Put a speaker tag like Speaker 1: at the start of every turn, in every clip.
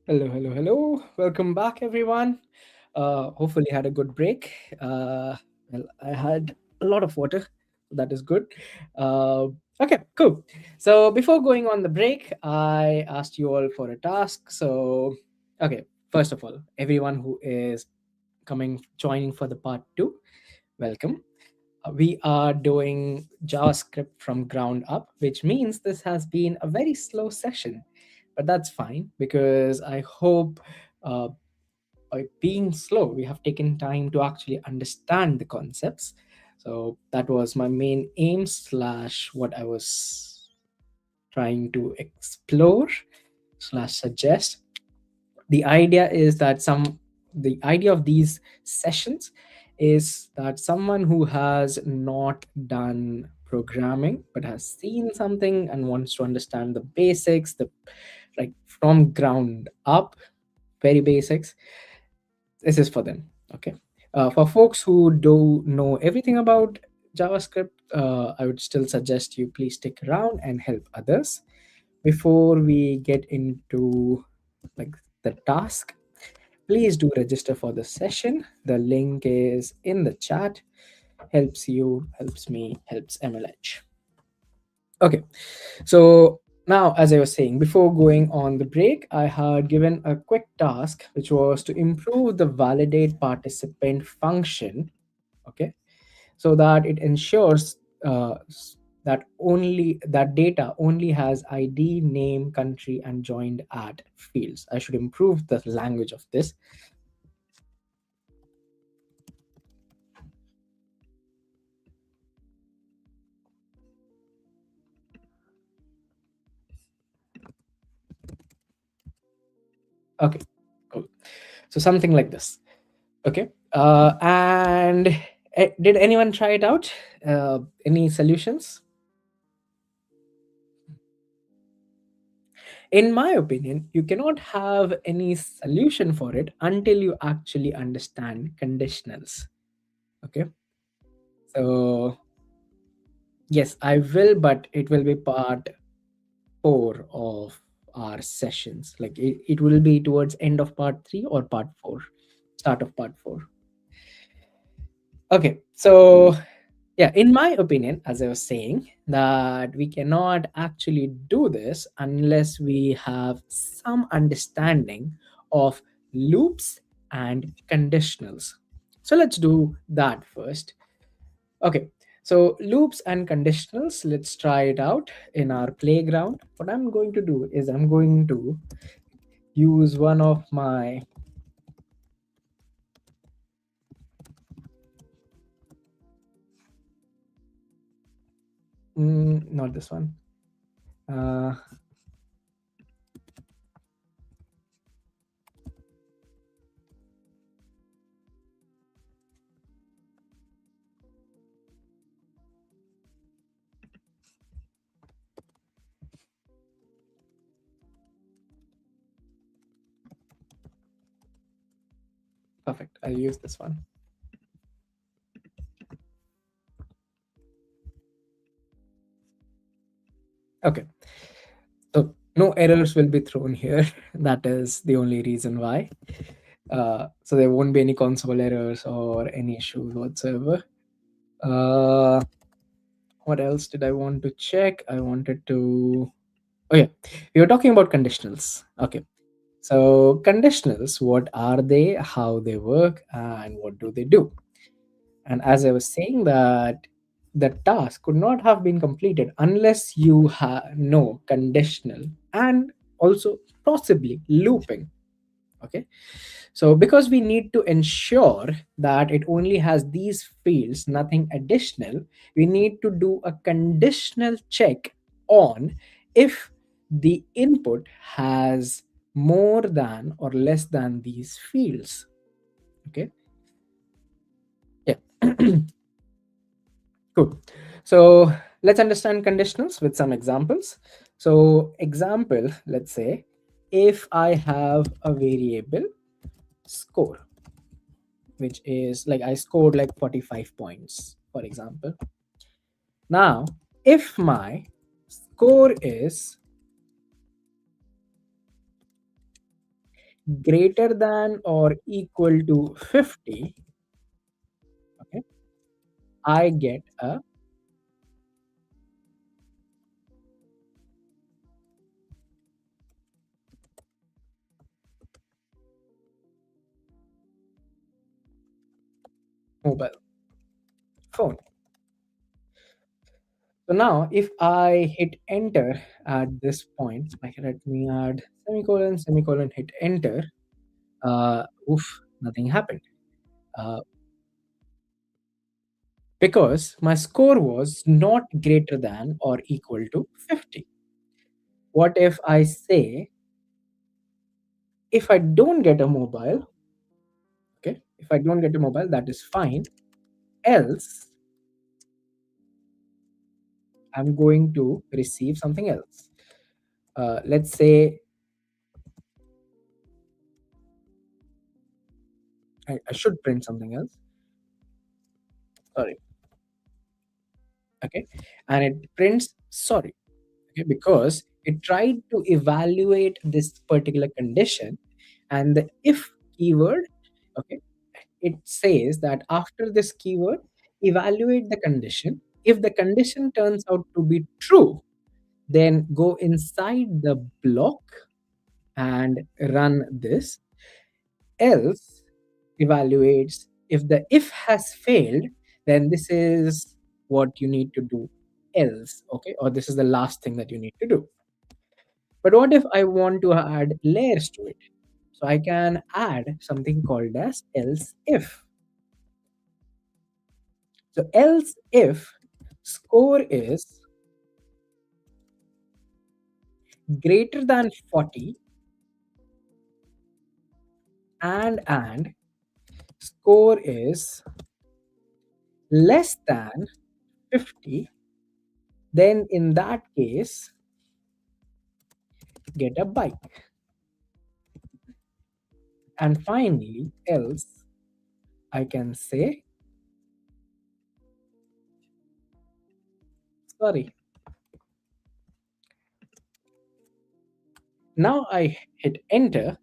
Speaker 1: Hello, hello, hello. Welcome back, everyone. Hopefully, had a good break. Well, I had a lot of water. So that is good. Uh, okay, cool. So, before going on the break, I asked you all for a task. So, okay, first of all, everyone who is joining for the part two, welcome. We are doing JavaScript from ground up, which means this has been a very slow session. But that's fine because I hope uh, by being slow, we have taken time to actually understand the concepts. So that was my main aim slash what I was trying to explore slash suggest. The idea is that the idea of these sessions is that someone who has not done programming but has seen something and wants to understand the basics, the like from ground up, very basics, this is for them. Okay. For folks who do know everything about JavaScript, I would still suggest you please stick around and help others. Before we get into like the task, please do register for the session. The link is in the chat. Helps you, helps me, helps MLH. Okay, so now, as I was saying, before going on the break, I had given a quick task, which was to improve the validate participant function. Okay, so that it ensures that data only has ID, name, country, and joined at fields. I should improve the language of this. Okay, cool. So something like this. Okay, and did anyone try it out? Any solutions? In my opinion, you cannot have any solution for it until you actually understand conditionals. Okay, so yes, I will, but it will be part four of our sessions. Like it will be towards end of part three or part four, start of part four. Okay, so yeah, in my opinion, as I was saying, that we cannot actually do this unless we have some understanding of loops and conditionals. So let's do that first. Okay, so loops and conditionals, let's try it out in our playground. What I'm going to do is I'm going to use one of my not this one. Uh, Perfect. I'll use this one. Okay. So no errors will be thrown here. That is the only reason why. So there won't be any console errors or any issues whatsoever. Uh, what else did I want to check? I wanted to. Oh yeah, we were talking about conditionals. Okay, so conditionals, what are they? How they work, and what do they do? And as I was saying that the task could not have been completed unless you know conditional and also possibly looping. Okay, so because we need to ensure that it only has these fields, nothing additional, we need to do a conditional check on if the input has more than or less than these fields. Okay, yeah. Cool. So let's understand conditionals with some examples. So example, let's say if I have a variable score, which is like I scored like 45 points, for example. Now, if my score is greater than or equal to 50, okay, I get a mobile phone. So now if I hit enter at this point, like let me add semicolon, semicolon, hit enter, oof, nothing happened. Uh, because my score was not greater than or equal to 50. What if I say, if I don't get a mobile, okay, if I don't get a mobile, that is fine. Else, I'm going to receive something else. Let's say I should print something else. Sorry. Okay. And it prints sorry. Okay, because it tried to evaluate this particular condition, and the if keyword, okay, it says that after this keyword, evaluate the condition. If the condition turns out to be true, then go inside the block and run this. Else, evaluates. If the if has failed, then this is what you need to do else, okay, or this is the last thing that you need to do. But what if I want to add layers to it? So I can add something called as else if. So else if score is greater than 40 and score is less than 50, then in that case get a bike. And finally else I can say sorry. Now I hit enter.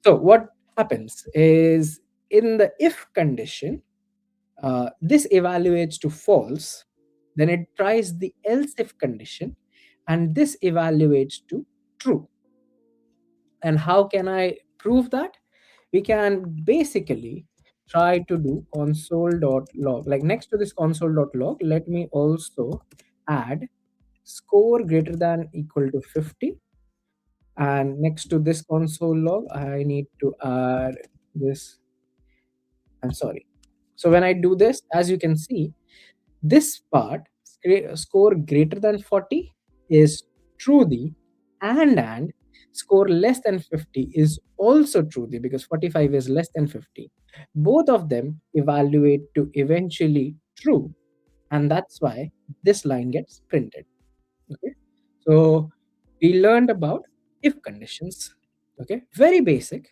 Speaker 1: So what happens is, in the if condition, this evaluates to false, then it tries the else if condition, and this evaluates to true. And how can I prove that? We can basically try to do console.log. Like next to this console.log, let me also add score greater than equal to 50. And next to this console log, I need to add this. I'm sorry. So when I do this, as you can see, this part score greater than 40 is truly, and score less than 50 is also truly, because 45 is less than 50. Both of them evaluate to eventually true, and that's why this line gets printed. Okay, so we learned about if conditions. Okay, very basic,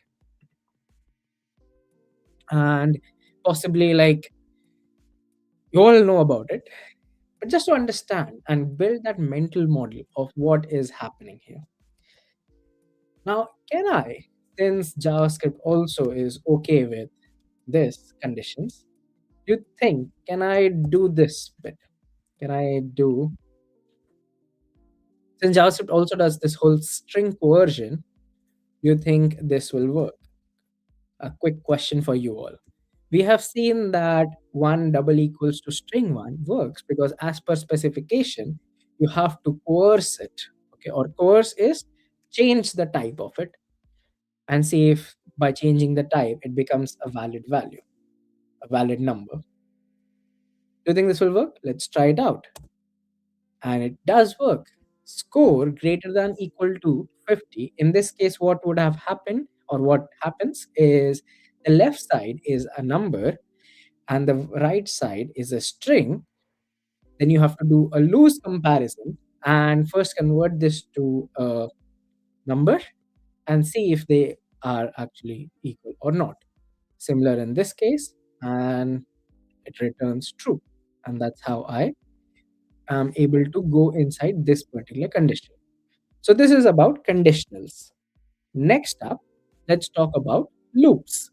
Speaker 1: and possibly like you all know about it, but just to understand and build that mental model of what is happening here. Now, can I, since JavaScript also is okay with this conditions, you think, can I do this bit? Can I do, since JavaScript also does this whole string coercion, you think this will work? A quick question for you all. We have seen that one double equals to string one works because as per specification, you have to coerce it. Okay, or coerce is change the type of it and see if by changing the type it becomes a valid value, a valid number. Do you think this will work? Let's try it out. And it does work. Score greater than equal to 50. In this case, what would have happened, or what happens is, the left side is a number and the right side is a string. Then you have to do a loose comparison and first convert this to a number and see if they are actually equal or not. Similar in this case, and it returns true. And that's how I am able to go inside this particular condition. So this is about conditionals. Next up, let's talk about loops.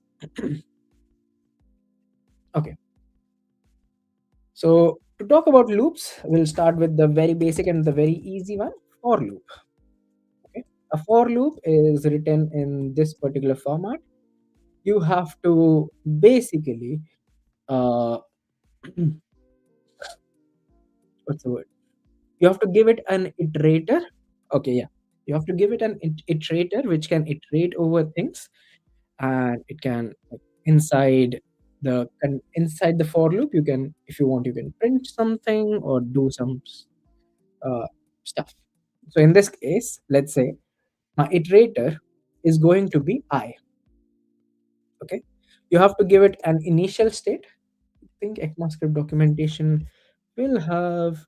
Speaker 1: Okay, so to talk about loops, we'll start with the very basic and the very easy one, for loop. Okay, a for loop is written in this particular format. You have to basically uh, what's the word? You have to give it an iterator. Okay, yeah, you have to give it an iterator which can iterate over things, and it can, like, inside the for loop, you can, if you want, you can print something or do some uh, stuff. So in this case, let's say my iterator is going to be I. Okay, you have to give it an initial state. I think ECMAScript documentation will have.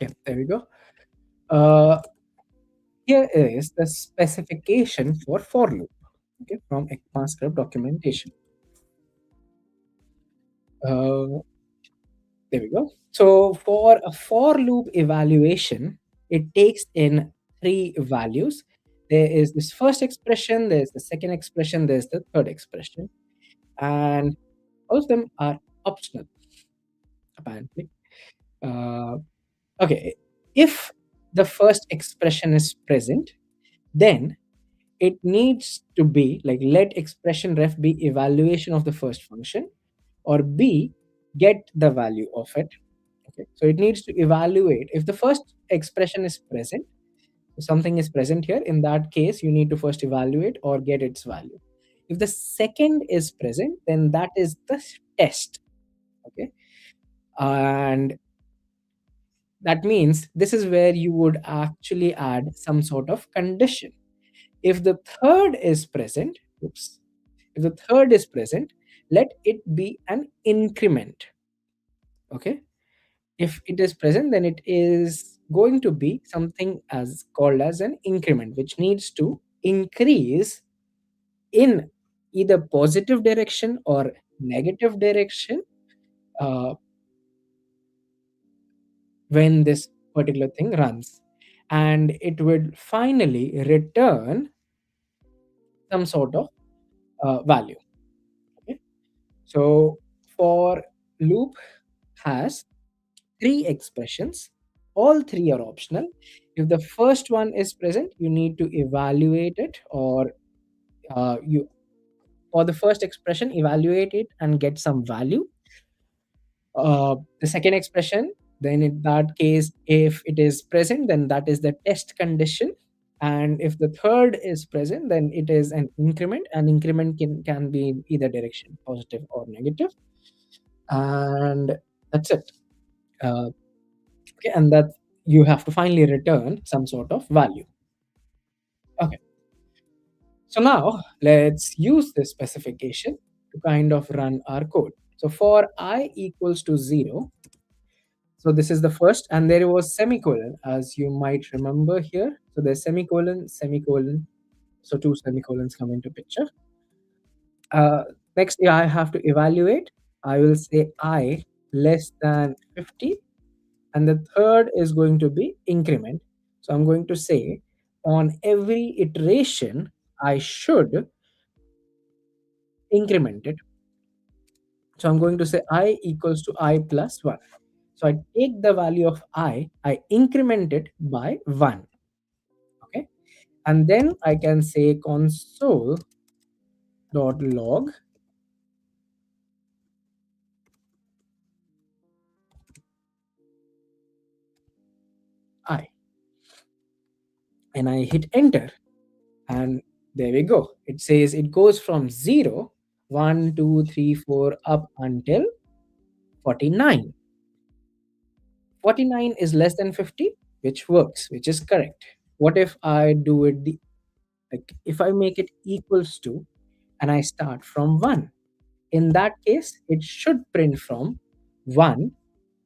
Speaker 1: Yeah, there we go. uh, Here is the specification for loop, okay, from ECMAScript documentation. uh, There we go. So for a for loop evaluation, it takes in three values. There is this first expression, there's the second expression, there's the third expression, and all of them are optional, apparently. Uh, okay, if the first expression is present, then it needs to be like let expression ref be evaluation of the first function, or B, get the value of it. Okay, so it needs to evaluate if the first expression is present. If something is present here, in that case, you need to first evaluate or get its value. If the second is present, then that is the test. Okay, and that means this is where you would actually add some sort of condition. If the third is present, oops, if the third is present, let it be an increment. Okay, if it is present, then it is going to be something as called as an increment, which needs to increase in either positive direction or negative direction uh, when this particular thing runs, and it would finally return some sort of value. Okay, so for loop has three expressions. All three are optional. If the first one is present, you need to evaluate it, or you for the first expression, evaluate it and get some value. The second expression, then in that case, if it is present, then that is the test condition. And if the third is present, then it is an increment. An increment can be in either direction, positive or negative. And that's it. Uh, okay, and that you have to finally return some sort of value. Okay, so now let's use this specification to kind of run our code. So for I equals to 0, so this is the first, and there was semicolon, as you might remember here. So there's semicolon, semicolon. So two semicolons come into picture. Uh, Next, yeah, I have to evaluate. I will say I less than 50, and the third is going to be increment. So I'm going to say on every iteration, I should increment it. So I'm going to say I equals to I plus 1. So I take the value of I increment it by 1. Okay. And then I can say console.log I. And I hit enter. And there we go. It says it goes from 0, 1, 2, 3, 4, up until 49. 49 is less than 50, which works, which is correct. What if I do it like if I make it equals to and I start from 1? In that case, it should print from 1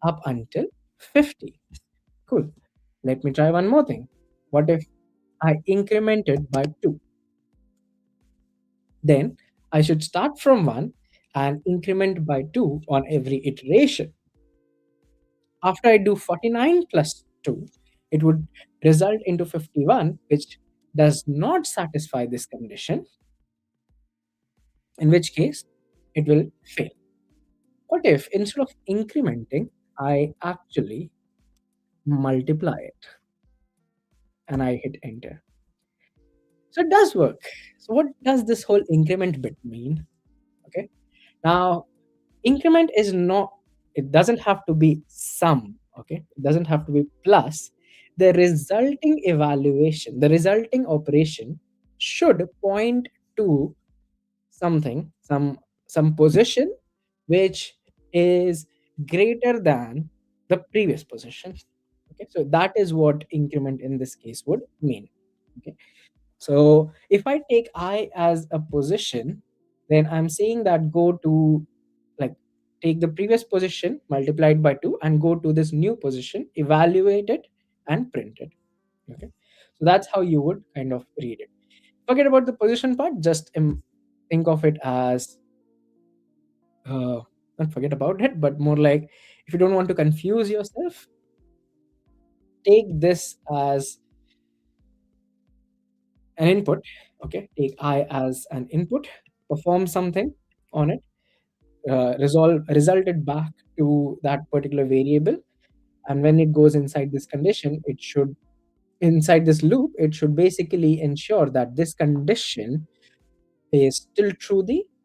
Speaker 1: up until 50. Cool. Let me try one more thing. What if I increment it by 2? Then I should start from 1 and increment by 2 on every iteration. After I do 49 plus 2, it would result into 51, which does not satisfy this condition, in which case it will fail. What if instead of incrementing, I actually multiply it and I hit enter? So it does work. So what does this whole increment bit mean? Okay. Now, increment is not, it doesn't have to be sum. Okay. It doesn't have to be plus. The resulting evaluation, the resulting operation should point to something, some position which is greater than the previous position. Okay, so that is what increment in this case would mean. Okay, so if I take I as a position, then I'm saying that go to, like, take the previous position multiplied by 2 and go to this new position, evaluate it and print it. Okay, so that's how you would kind of read it. Forget about the position part, just think of it as uh, not forget about it, but more like, if you don't want to confuse yourself, take this as an input. Okay, take I as an input, perform something on it, result it back to that particular variable, and when it goes inside this condition, it should, inside this loop, it should basically ensure that this condition is still true,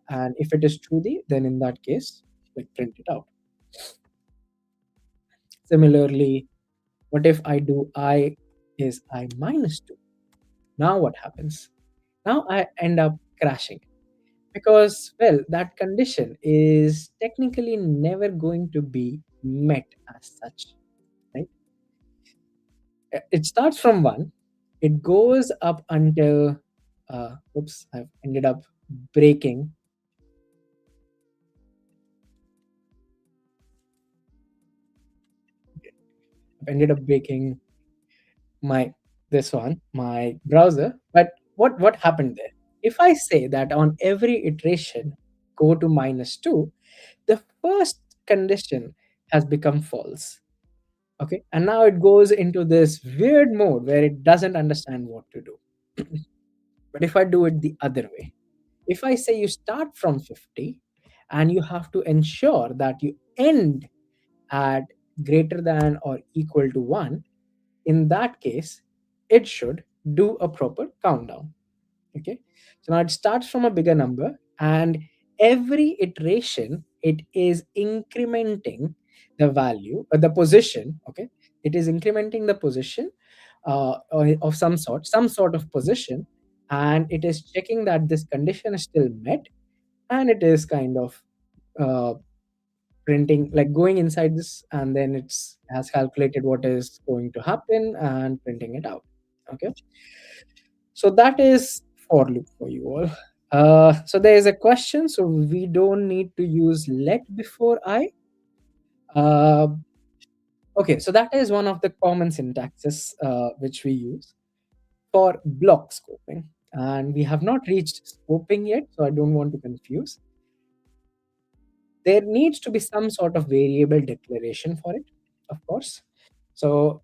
Speaker 1: and if it is true, then in that case, like, print it out. Similarly, what if I do I is I minus 2? Now what happens? Now I end up crashing because, well, that condition is technically never going to be met as such, right? It starts from 1, it goes up until, oops, I've ended up breaking. I've ended up breaking my my browser. But what happened there? If I say that on every iteration go to minus 2, the first condition has become false. Okay, and now it goes into this weird mode where it doesn't understand what to do. But if I do it the other way, if I say you start from 50 and you have to ensure that you end at greater than or equal to 1, in that case, it should do a proper countdown. Okay, so now it starts from a bigger number, and every iteration it is incrementing the value, the position. Okay, it is incrementing the position of some sort of position, and it is checking that this condition is still met, and it is kind of uh, printing, like, going inside this, and then it's has calculated what is going to happen and printing it out. Okay, so that is for loop for you all. So there is a question, so we don't need to use let before I. uh, okay, so that is one of the common syntaxes which we use for block scoping, and we have not reached scoping yet, so I don't want to confuse. There needs to be some sort of variable declaration for it, of course. So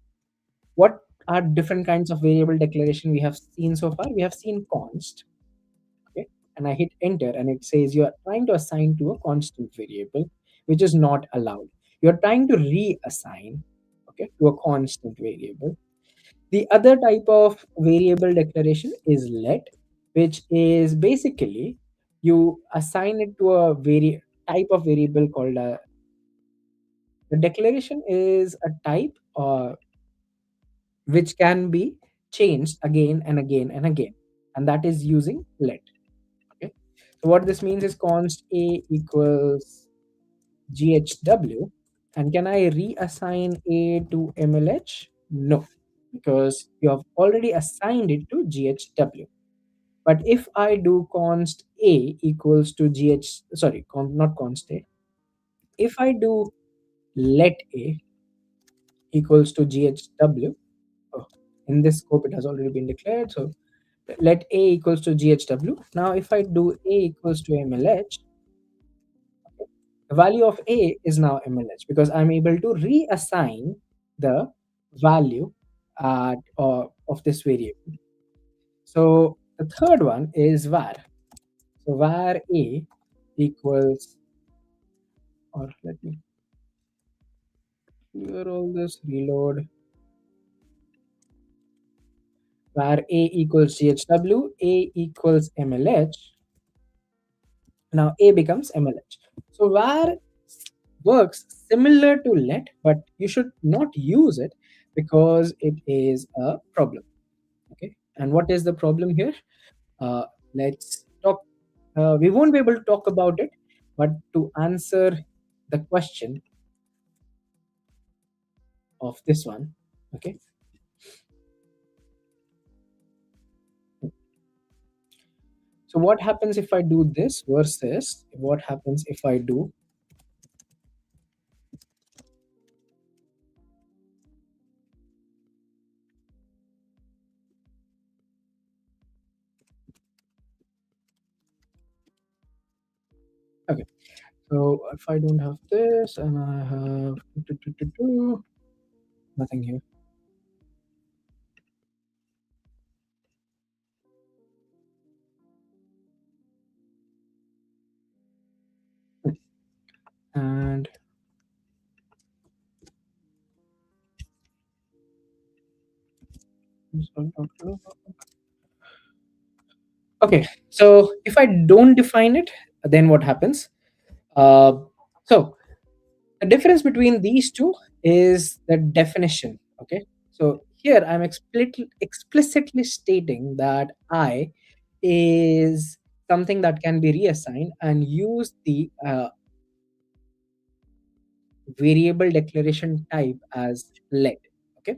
Speaker 1: what are different kinds of variable declaration we have seen so far? We have seen const. Okay, and I hit enter and it says you are trying to assign to a constant variable, which is not allowed. You're trying to reassign, okay, to a constant variable. The other type of variable declaration is let, which is basically you assign it to a type of variable called a, the declaration is a type which can be changed again and again and again. and that is using let. Okay, so what this means is const a equals GHW. And can I reassign a to MLH? No, because you have already assigned it to GHW. But if I do const a equals to sorry, not const a, if I do let a equals to GHW, oh, in this scope it has already been declared. So let a equals to GHW. Now, if I do a equals to MLH, the value of a is now MLH because I'm able to reassign the value of this variable. So the third one is var. So var a equals, or let me clear all this, reload. Var a equals GHW, a equals MLH. Now a becomes MLH. So var works similar to let, but you should not use it because it is a problem. Okay, and what is the problem here? Uh, let's talk. We won't be able to talk about it, but to answer the question of this one, okay. So what happens if I do this versus what happens if I do? Okay, so if I don't have this and I have nothing here. And okay, so if I don't define it, then what happens? Uh, so the difference between these two is the definition. Okay, so here I'm explicitly stating that I is something that can be reassigned and use the variable declaration type as let. Okay,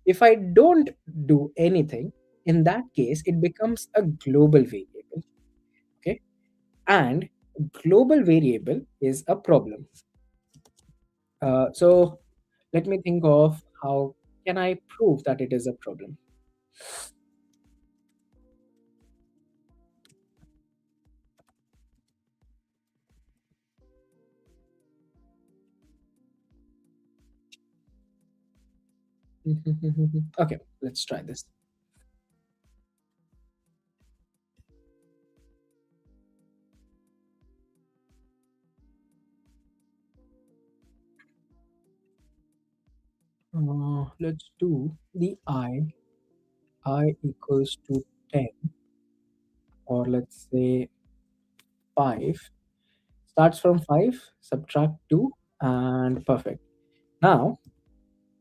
Speaker 1: if I don't do anything, in that case it becomes a global variable. Okay, and global variable is a problem. So let me think of how can I prove that it is a problem. Okay, let's try this. Let's do the I equals to 10, or let's say 5. Starts from 5, subtract 2, and perfect. Now,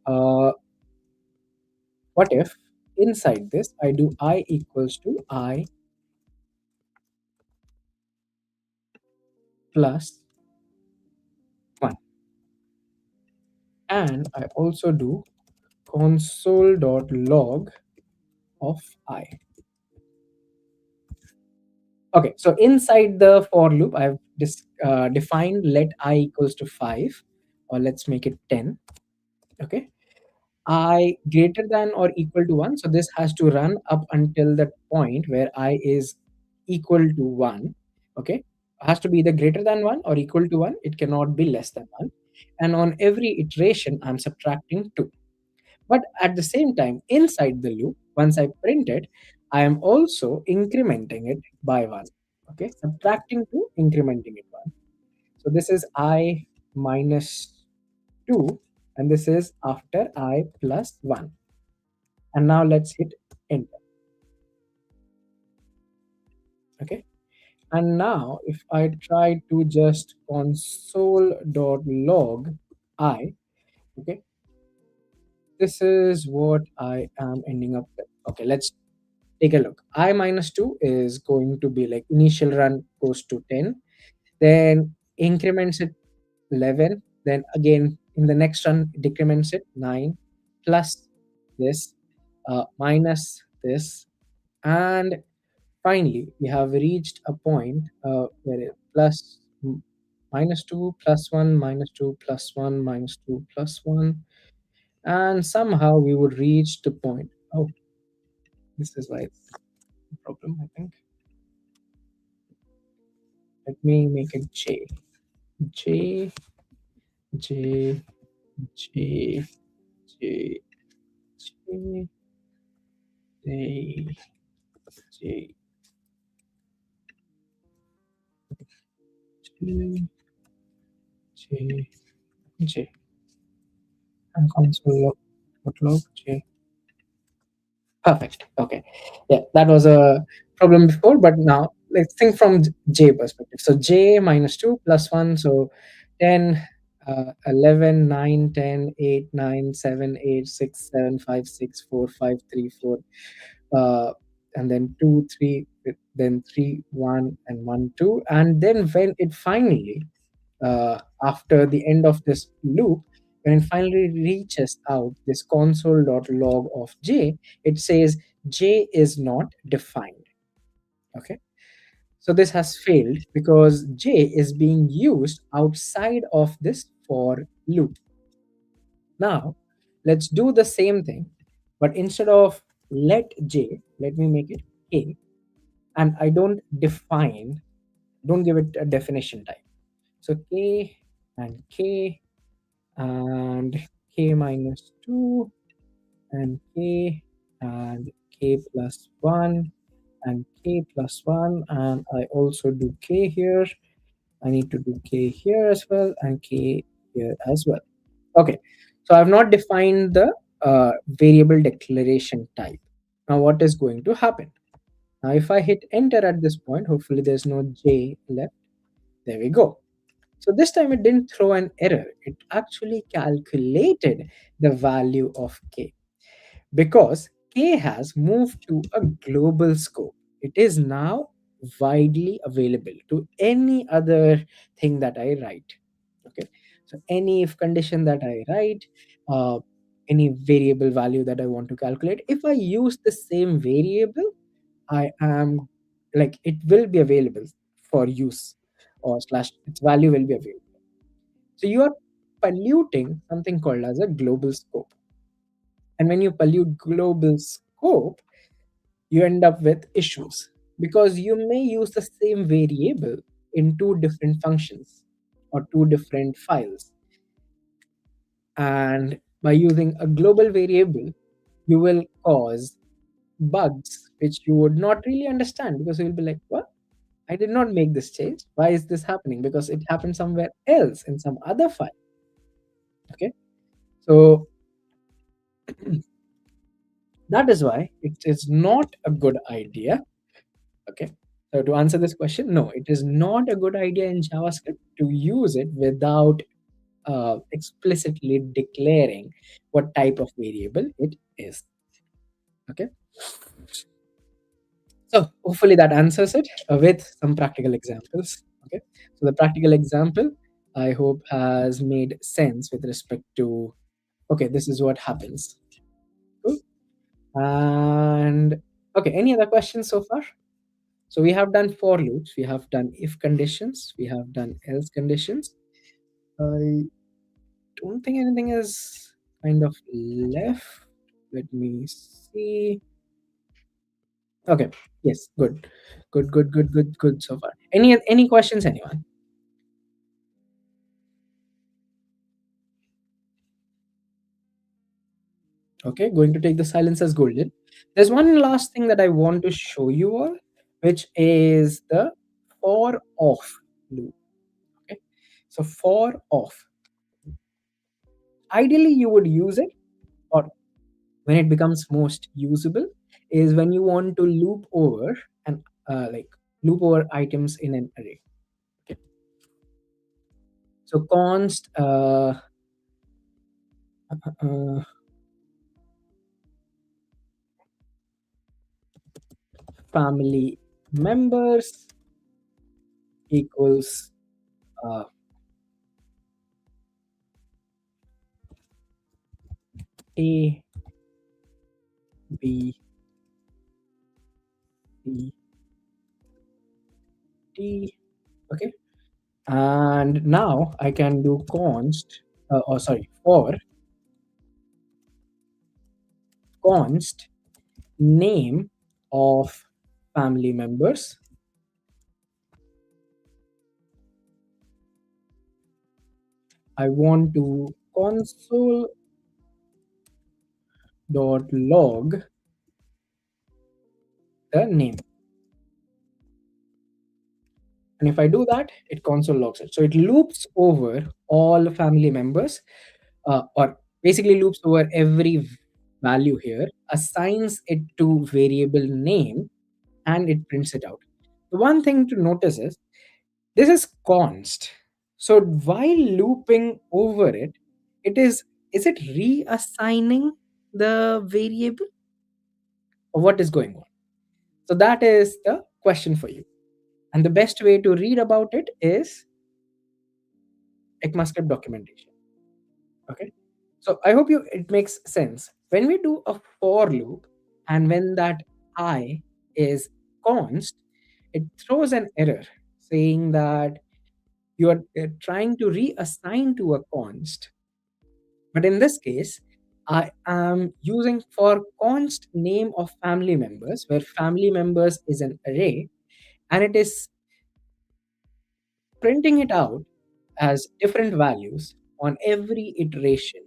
Speaker 1: uh, what if inside this I do I equals to I plus 1, and I also do console.log of I. Okay, so inside the for loop, I've defined let I equals to 5, or let's make it 10. Okay, I greater than or equal to 1. So this has to run up until that point where I is equal to 1. Okay, has to be either greater than 1 or equal to 1. It cannot be less than 1. And on every iteration, I'm subtracting 2. But at the same time, inside the loop, once I print it, I am also incrementing it by 1. Okay, subtracting 2, incrementing it 1. So this is I minus 2, and this is after I plus 1. And now let's hit enter. Okay, and now if I try to just console.log I, okay, this is what I am ending up with. Okay, let's take a look. I minus 2 is going to be like initial run goes to 10, then increments it 11, then again in the next run decrements it 9 plus this minus this, and finally we have reached a point where it minus 2 plus 1 minus 2 plus 1 minus 2 plus 1, and somehow we would reach the point. Oh, this is why it's a problem, I think. Let me make it j. J, j, j, j, j, j, j, j, j, j. And console.log j. Perfect. Okay. Yeah, that was a problem before, but now let's think from j perspective. So j minus 2 plus 1. So 10, 11, 9, 10, 8, 9, 7, 8, 6, 7, 5, 6, 4, 5, 3, 4, and then 2, 3, then 3, 1, and 1, 2. And then when it finally, after the end of this loop, when it finally reaches out this console.log of j, it says j is not defined. Okay. So this has failed because j is being used outside of this for loop. Now, let's do the same thing, but instead of let j, let me make it k, and I don't give it a definition type. So k and k and k minus 2 and k plus 1 and k plus 1, and I also do k here. I need to do k here as well and k here as well. Okay, so I've not defined the variable declaration type. Now what is going to happen? Now if I hit enter at this point, hopefully there's no j left. There we go. So this time it didn't throw an error. It actually calculated the value of k because k has moved to a global scope. It is now widely available to any other thing that I write. Okay. So any if condition that I write, uh, any variable value that I want to calculate, if I use the same variable, I am like it will be available for use, or slash its value will be available. So you are polluting something called as a global scope. And when you pollute global scope, you end up with issues because you may use the same variable in two different functions or two different files. And by using a global variable, you will cause bugs which you would not really understand because you'll be like, what? I did not make this change. Why is this happening? Because it happened somewhere else in some other file. Okay. So that is why it is not a good idea. Okay. So to answer this question, no, it is not a good idea in JavaScript to use it without explicitly declaring what type of variable it is. Okay. So hopefully that answers it with some practical examples. Okay. So the practical example I hope has made sense with respect to, okay, this is what happens. Cool. And okay, any other questions so far? So we have done for loops, we have done if conditions, we have done else conditions. I don't think anything is kind of left. Let me see. Okay. Yes. Good. Good. Good. Good. Good. Good so far. Any questions, anyone? Okay. Going to take the silence as golden. There's one last thing that I want to show you all, which is the for off loop. Okay. So for off. Ideally, you would use it, or when it becomes most usable is when you want to loop over and like loop over items in an array. Okay. So const uh, family members equals uh, A, B, C, D. Okay. And now I can do for const name of family members. I want to console.log the name. And if I do that, it console logs it. So it loops over all family members, or basically loops over every value here, assigns it to variable name, and it prints it out. The one thing to notice is this is const. So while looping over it, it is it reassigning the variable, or what is going on? So that is the question for you. And the best way to read about it is ECMAScript documentation. Okay. So I hope you it makes sense. When we do a for loop and when that I is const, it throws an error saying that you are trying to reassign to a const. But in this case, I am using for const name of family members, where family members is an array, and it is printing it out as different values on every iteration,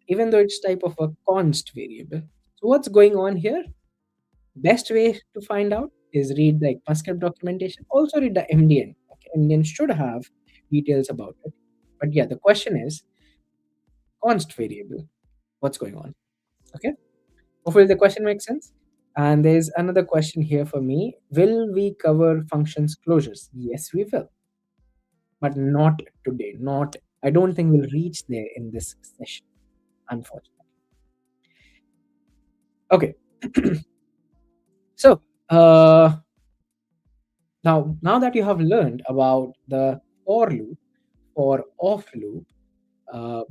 Speaker 1: even though it's type of a const variable. So what's going on here? Best way to find out is read the ECMAScript documentation. Also read the MDN. Okay, MDN should have details about it. But yeah, the question is const variable. What's going on? Okay. Hopefully the question makes sense. And there's another question here for me. Will we cover functions closures? Yes, we will. But not today. Not I don't think we'll reach there in this session, unfortunately. Okay. So now that you have learned about the for loop, for off loop, uh,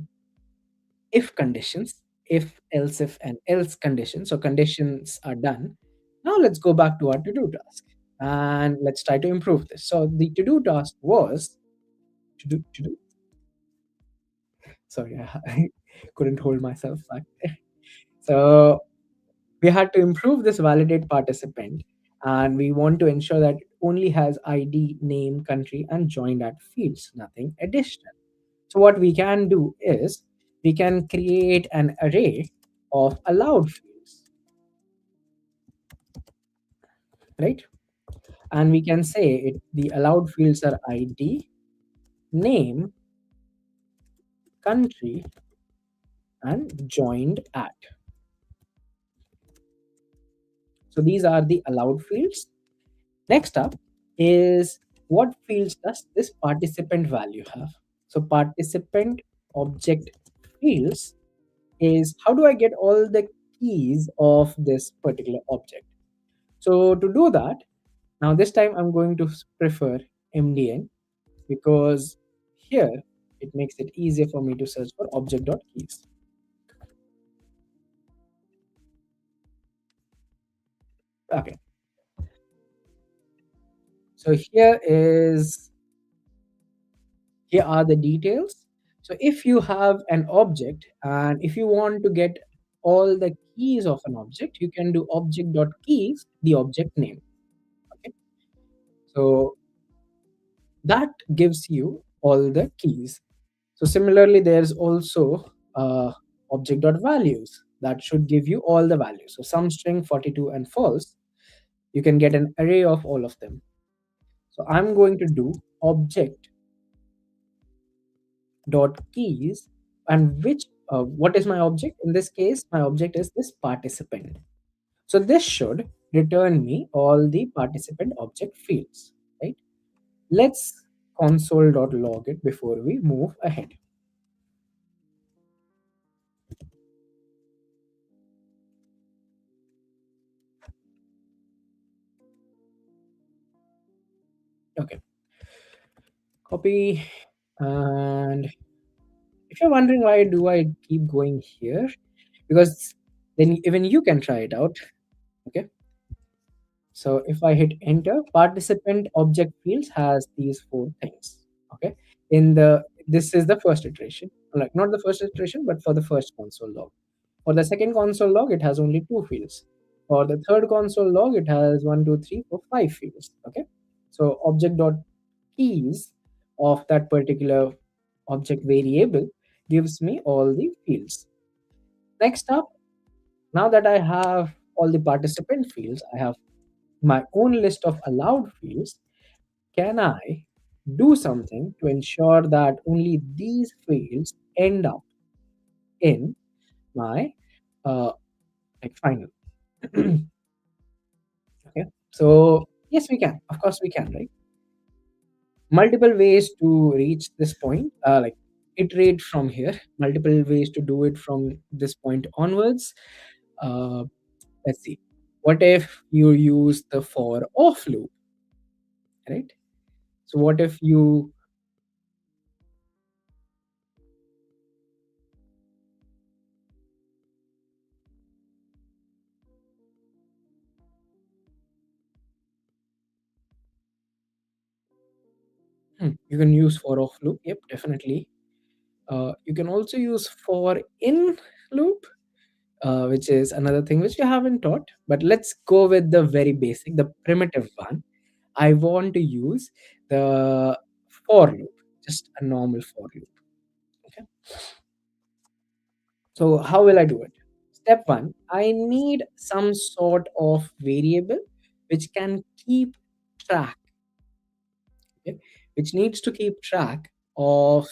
Speaker 1: if conditions, if else if and else conditions, so conditions are done. Now let's go back to our to do task and let's try to improve this. So the to do task was to do. Sorry, I couldn't hold myself back there. So we had to improve this validate participant, and we want to ensure that it only has ID, name, country, and joined at fields, nothing additional. So what we can do is we can create an array of allowed fields, right? And we can say the allowed fields are ID, name, country, and joined at. So these are the allowed fields. Next up is what fields does this participant value have? So participant object fields is how do I get all the keys of this particular object? So to do that, now this time I'm going to prefer MDN because here it makes it easier for me to search for object.keys. Okay. So here are the details. So if you have an object and if you want to get all the keys of an object, you can do object.keys, the object name. Okay. So that gives you all the keys. So similarly, there's also object.values that should give you all the values. So some string 42 and false, you can get an array of all of them. So I'm going to do object dot keys, and which what is my object? In this case, my object is this participant. So this should return me all the participant object fields, right? Let's console.log it before we move ahead. Copy. And if you're wondering why do I keep going here, because then even you can try it out. Okay. So if I hit enter, participant object fields has these four things. Okay. In the this is the first iteration, like not the first iteration, but for the first console log. For the second console log, it has only two fields. For the third console log, it has one, two, three, four, five fields. Okay. So object dot keys of that particular object variable gives me all the fields. Next up, now that I have all the participant fields, I have my own list of allowed fields. Can I do something to ensure that only these fields end up in my uh, like final? Okay. So yes, we can. Of course, we can. Right. Multiple ways to reach this point. Like iterate from here. Multiple ways to do it from this point onwards. Uh, let's see. What if you use the for off loop? Right. So what if you you can use for off loop? Yep, definitely. You can also use for in loop, which is another thing which you haven't taught. But let's go with the very basic, the primitive one. I want to use the for loop, just a normal for loop. Okay. So how will I do it? Step one, I need some sort of variable which can keep track, okay, which needs to keep track of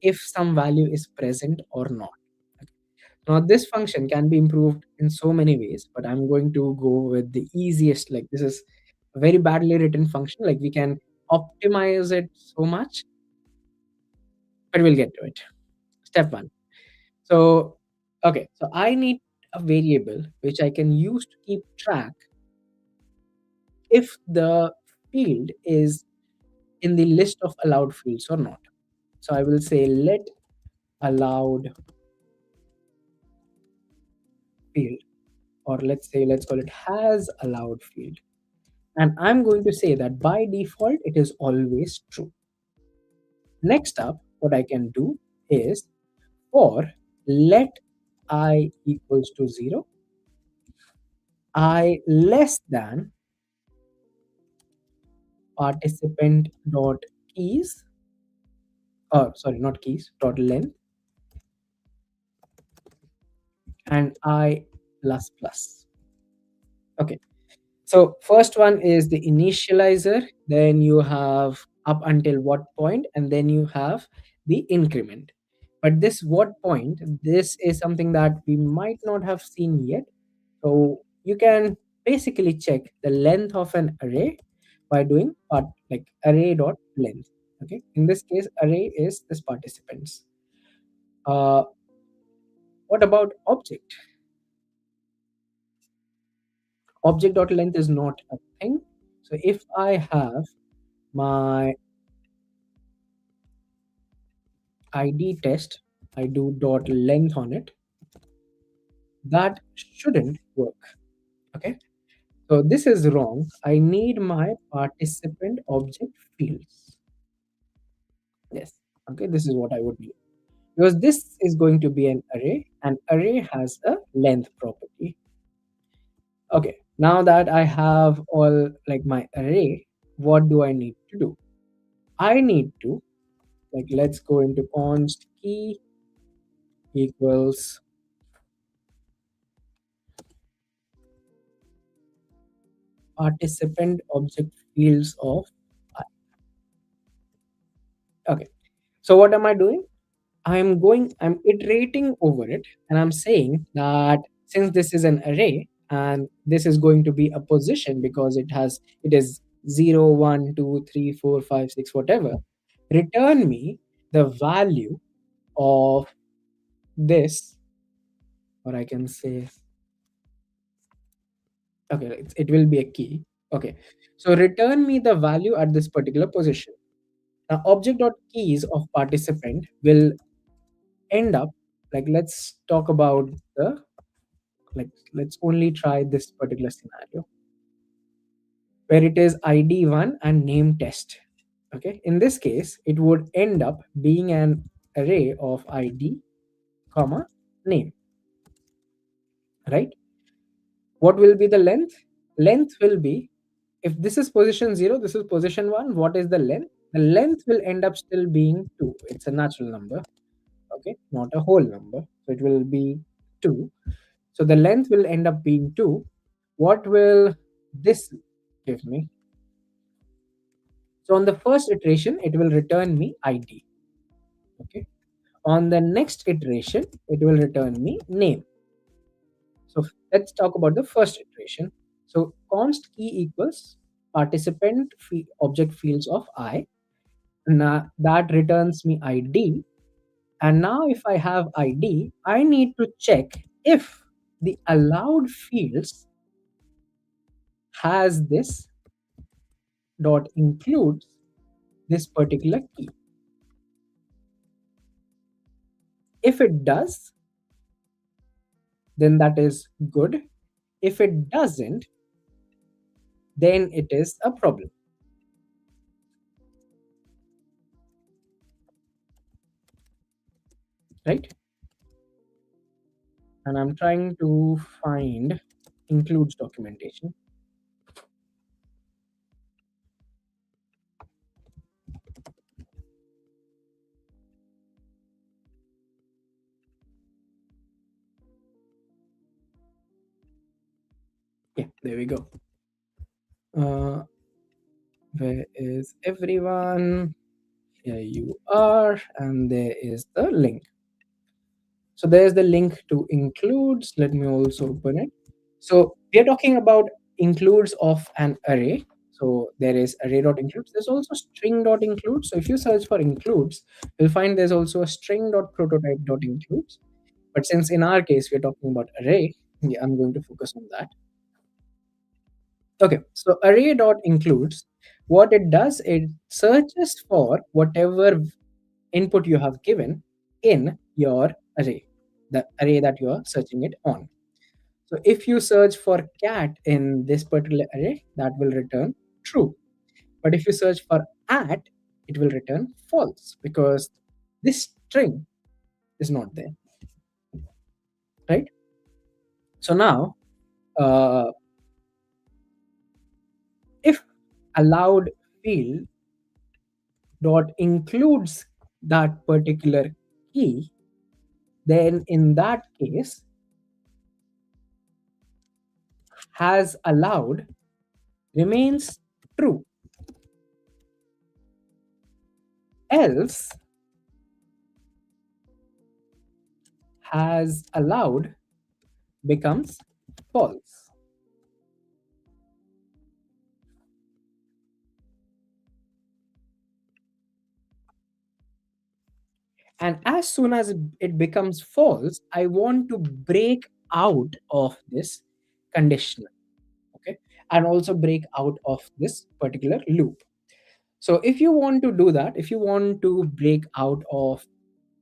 Speaker 1: if some value is present or not. Okay. Now, this function can be improved in so many ways, but I'm going to go with the easiest. Like, this is a very badly written function. Like, we can optimize it so much, but we'll get to it. Step one. So, okay, so I need a variable which I can use to keep track if the field is in the list of allowed fields or not. So I will say let allowed field, or let's call it has allowed field. And I'm going to say that by default it is always true. Next up, what I can do is for let I equals to 0, I less than participant dot keys, or sorry, not keys, dot length, and I plus plus. Okay. So first one is the initializer, then you have up until what point, and then you have the increment. But this what point, this is something that we might not have seen yet. So you can basically check the length of an array by doing part like array dot length. Okay. In this case, array is this participants. Uh, what about object? Object dot length is not a thing. So if I have my ID test, I do dot length on it, that shouldn't work. Okay. So this is wrong. I need my participant object fields. Yes. Okay. This is what I would need. Because this is going to be an array, and array has a length property. Okay. Now that I have all like my array, what do I need to do? I need to like let's go into const key equals participant object fields of I. Okay. So what am I doing? I'm iterating over it, and I'm saying that since this is an array and this is going to be a position because it is 0, 1, 2, 3, 4, 5, 6, whatever, return me the value of this, or I can say, okay, it will be a key. Okay. So return me the value at this particular position. Now, object.keys of participant will end up, like, let's talk about the, like, let's only try this particular scenario where it is ID1 and name test. Okay, in this case, it would end up being an array of ID, comma, name, right? What will be the length? Length will be, if this is position 0, this is position 1, what is the length? The length will end up still being 2. It's a natural number, okay, not a whole number. So it will be 2. So the length will end up being 2. What will this give me? So on the first iteration, it will return me ID. Okay. On the next iteration, it will return me name. So let's talk about the first iteration. So const key equals participant object fields of I. Now that returns me ID. And now if I have ID, I need to check if the allowed fields has this dot includes this particular key. If it does, then that is good. If it doesn't, then it is a problem, right? And I'm trying to find includes documentation. Yeah, there we go. Where is everyone? Here you are, and there is the link. So there's the link to includes. Let me also open it. So we are talking about includes of an array. So there is array.includes. There's also string.includes. So if you search for includes, you'll find there's also a string.prototype.includes. But since in our case we're talking about array, yeah, I'm going to focus on that. Okay, so array.includes, what it does, it searches for whatever input you have given in your array, the array that you are searching it on. So if you search for cat in this particular array, that will return true. But if you search for at, it will return false because this string is not there, right? So now, uh, if allowed field dot includes that particular key, then in that case, has allowed remains true. Else has allowed becomes false. And as soon as it becomes false, I want to break out of this conditional, okay, and also break out of this particular loop. So if you want to do that, if you want to break out of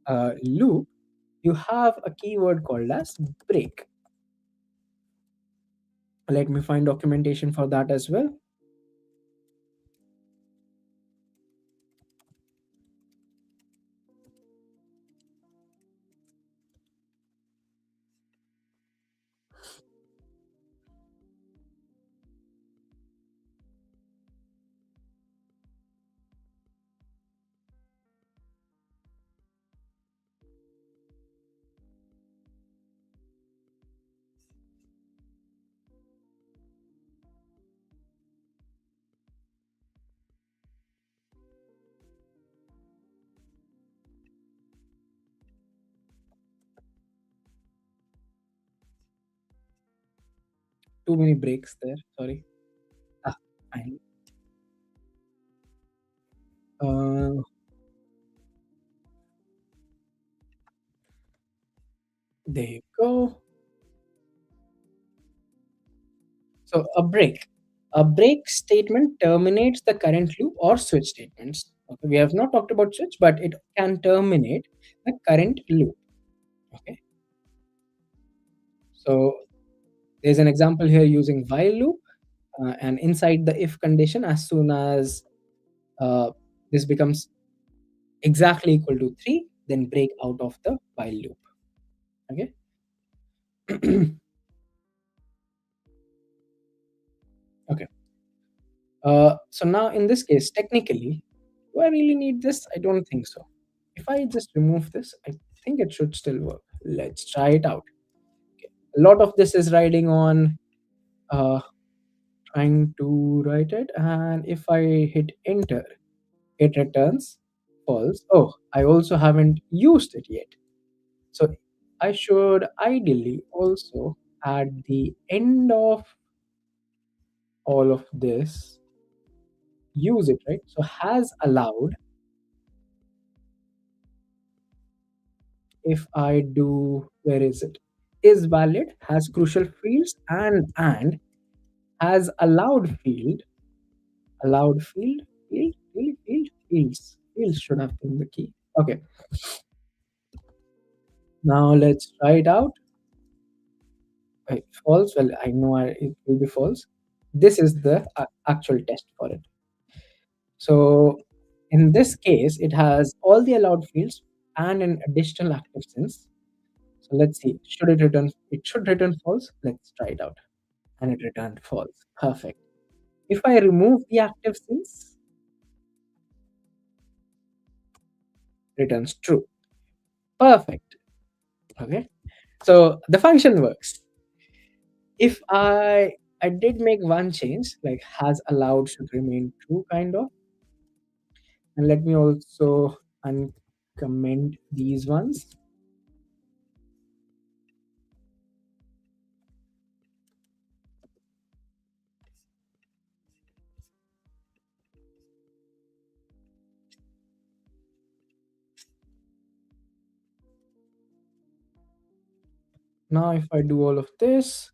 Speaker 1: a loop, you have a keyword called as break. Let me find documentation for that as well. Too many breaks there. Sorry. Ah, fine. Uh, there you go. So a break. A break statement terminates the current loop or switch statements. Okay, we have not talked about switch, but it can terminate the current loop. Okay, so there's an example here using while loop, and inside the if condition, as soon as uh, this becomes exactly equal to 3, then break out of the while loop. Okay. Okay. So now in this case, technically, do I really need this? I don't think so. If I just remove this, I think it should still work. Let's try it out. Okay. A lot of this is riding on uh, trying to write it, and if I hit enter, it returns false. Oh, I also haven't used it yet. So I should ideally also at the end of all of this use it, right? So has allowed, if I do, where is it? Is valid, has crucial fields, and has allowed fields should have been the key. Okay, now let's try it out. Wait, false. Well, I know it will be false. This is the actual test for it. So in this case, it has all the allowed fields and an additional active since. So let's see. Should it return? It should return false. Let's try it out. And it returned false. Perfect. If I remove the active since, returns true. Perfect. Okay. So the function works. If I did make one change, like has allowed should remain true, kind of. And let me also uncomment these ones. Now, if I do all of this,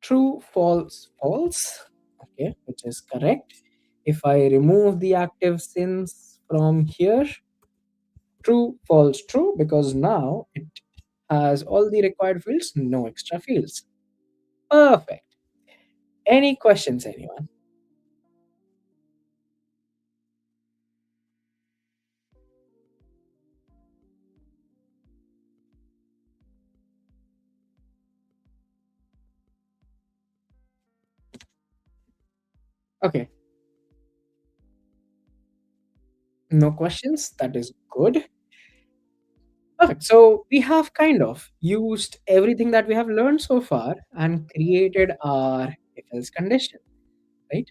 Speaker 1: true, false, false, okay, which is correct. If I remove the active since from here, true, false, true, because now it has all the required fields, no extra fields. Perfect. Any questions, anyone? Okay, no questions. That is good. Perfect. So we have kind of used everything that we have learned so far and created our if else condition, right?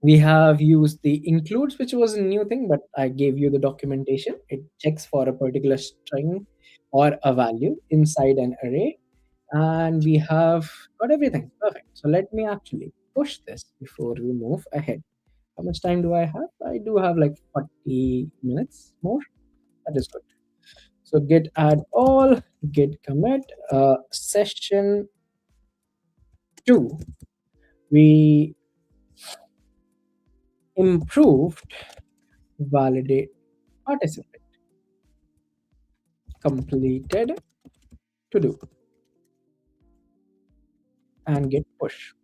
Speaker 1: We have used the includes, which was a new thing, but I gave you the documentation. It checks for a particular string or a value inside an array, and we have got everything. Perfect. So let me actually push this before we move ahead. How much time do I have? I do have like 40 minutes more. That is good. So git add all, git commit, session 2. We improved validate participant, completed to do, and git push.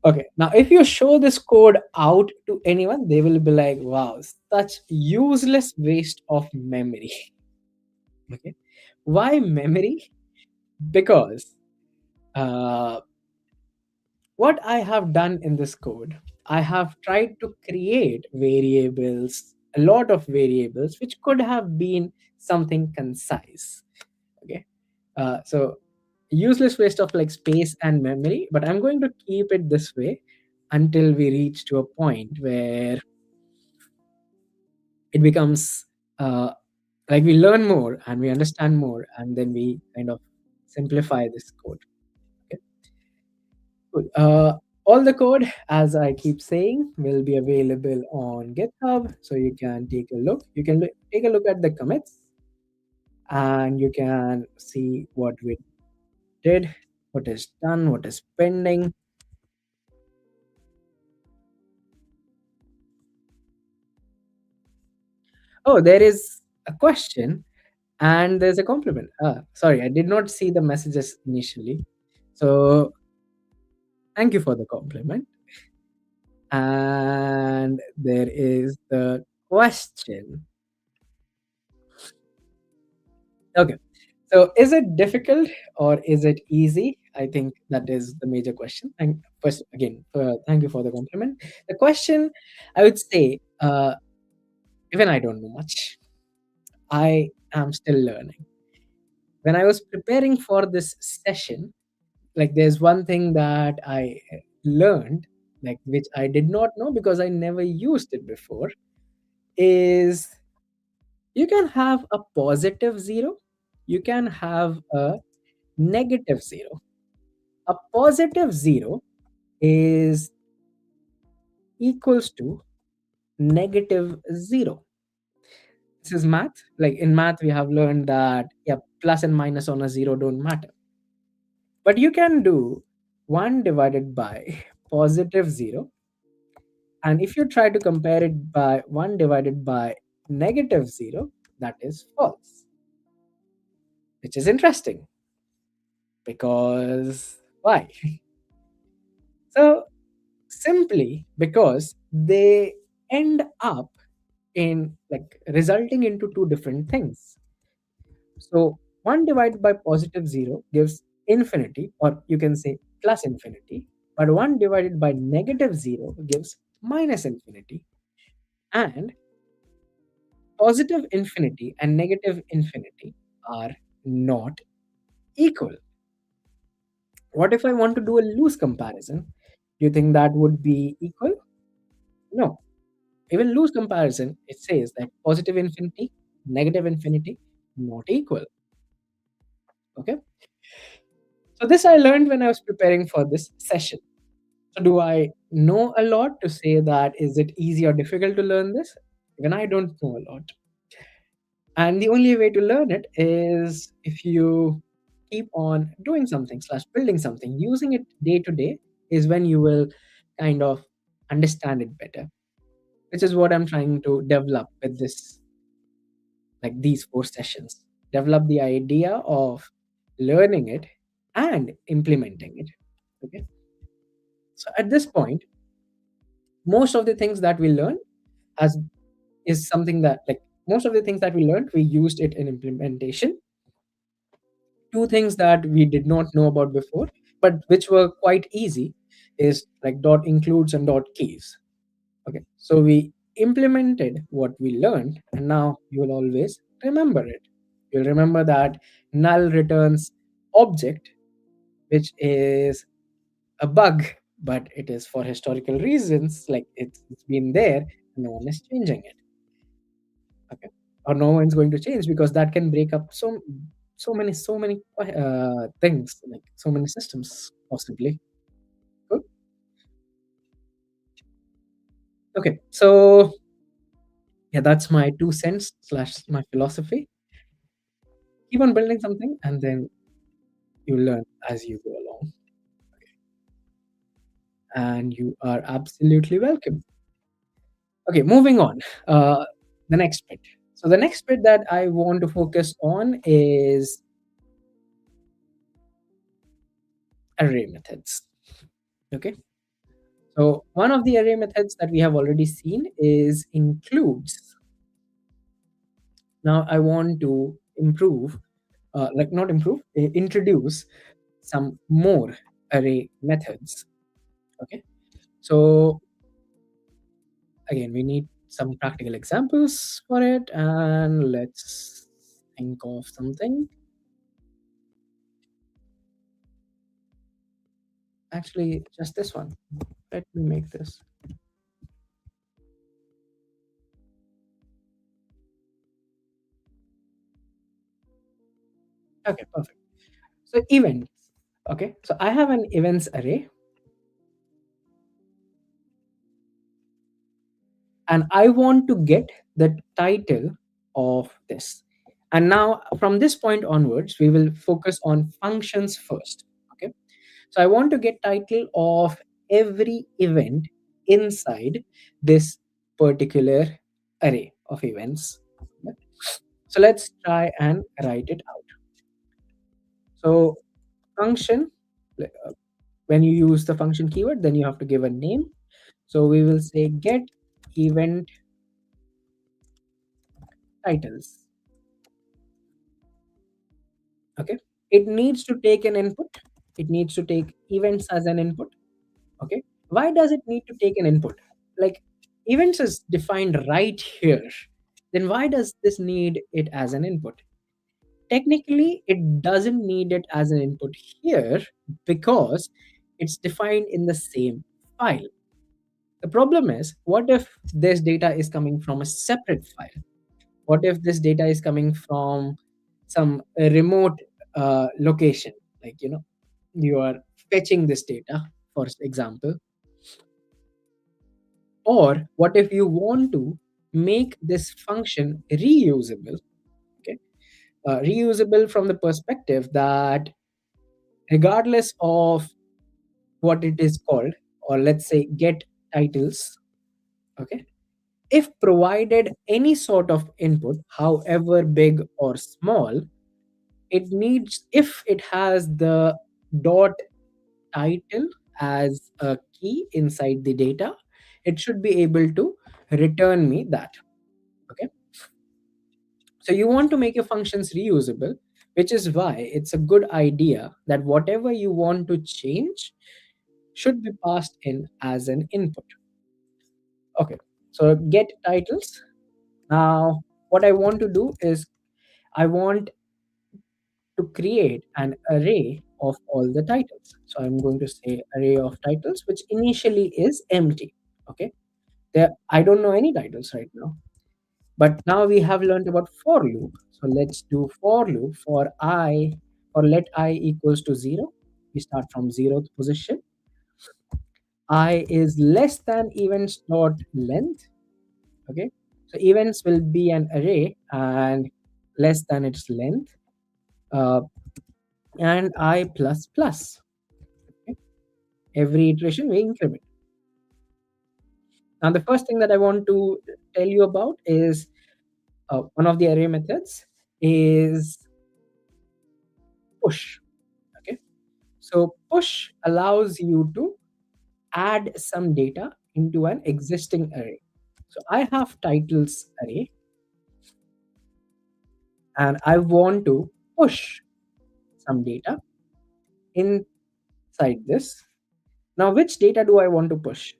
Speaker 1: Okay, now if you show this code out to anyone, they will be like, wow, such useless waste of memory. Okay, why memory? Because uh, what I have done in this code, I have tried to create variables, a lot of variables, which could have been something concise. Okay, so useless waste of like space and memory, but I'm going to keep it this way until we reach to a point where it becomes like we learn more and we understand more, and then we kind of simplify this code. Okay. Cool. All the code, as I keep saying, will be available on GitHub, so you can take a look. You can take a look at the commits, and you can see what we did, what is done, what is pending. Oh, there is a question and there's a compliment. Sorry, I did not see the messages initially. So thank you for the compliment. And there is the question. Okay. So is it difficult or is it easy? I think that is the major question. And first, again, thank you for the compliment. The question, I would say, even I don't know much. I am still learning. When I was preparing for this session, like there's one thing that I learned, like which I did not know because I never used it before, is you can have a positive zero, you can have a negative zero. A positive zero is equals to negative zero. This is math. Like in math, we have learned that yeah, plus and minus on a zero don't matter. But you can do 1 divided by positive zero. And if you try to compare it by 1 divided by negative zero, that is false, which is interesting because why? So simply because they end up in like resulting into two different things. So 1 divided by positive 0 gives infinity, or you can say plus infinity, but 1 divided by negative 0 gives minus infinity. And positive infinity and negative infinity are not equal. What if I want to do a loose comparison? Do you think that would be equal? No. Even loose comparison, it says that positive infinity, negative infinity, not equal. Okay. So this I learned when I was preparing for this session. So do I know a lot to say that is it easy or difficult to learn this? When I don't know a lot. And the only way to learn it is if you keep on doing something slash building something, using it day to day is when you will kind of understand it better, which is what I'm trying to develop with this, like these 4 sessions. Develop the idea of learning it and implementing it. Okay. So at this point, most of the things that we learn has is something that like most of the things that we learned, we used it in implementation. Two things that we did not know about before, but which were quite easy, is like dot includes and dot keys. Okay, so we implemented what we learned, and now you will always remember it. You'll remember that null returns object, which is a bug, but it is for historical reasons, like it's been there, no one is changing it. Okay, or no one's going to change because that can break up so many things, like so many systems possibly. Good. Okay, so yeah, that's my 2 cents slash my philosophy. Keep on building something and then you learn as you go along, and you are absolutely welcome. Okay, moving on. The next bit. So the next bit that I want to focus on is array methods. Okay. So one of the array methods that we have already seen is includes. Now I want to improve, like not improve, introduce some more array methods. Okay. So again, we need some practical examples for it, and let's think of something. Actually, just this one. Let me make this. Okay, perfect. So events. Okay, so I have an events array, and I want to get the title of this. And now from this point onwards, we will focus on functions first. Okay, so I want to get title of every event inside this particular array of events. So let's try and write it out. So function, when you use the function keyword, then you have to give a name. So we will say get event titles. Okay. It needs to take an input. It needs to take events as an input. Okay. Why does it need to take an input? Like events is defined right here. Then why does this need it as an input? Technically, it doesn't need it as an input here because it's defined in the same file. The problem is, what if this data is coming from a separate file? What if this data is coming from some remote location? Like, you are fetching this data, for example. Or what if you want to make this function reusable? Okay, reusable from the perspective that regardless of what it is called, or let's say get titles, okay, if provided any sort of input, however big or small, it needs, if it has the dot title as a key inside the data, it should be able to return me that. Okay, so you want to make your functions reusable, which is why it's a good idea that whatever you want to change should be passed in as an input. Okay, so get titles. Now, what I want to do is I want to create an array of all the titles. So I'm going to say array of titles, which initially is empty. Okay, there I don't know any titles right now. But now we have learned about for loop. So let's do for loop for I, or let I equals to 0. We start from 0th position. I is less than events dot length. Okay, so events will be an array and less than its length, uh, and I plus plus. Okay? Every iteration we increment. Now the first thing that I want to tell you about is one of the array methods is push. Okay, so push allows you to add some data into an existing array. So I have titles array and I want to push some data inside this. Now, which data do I want to push?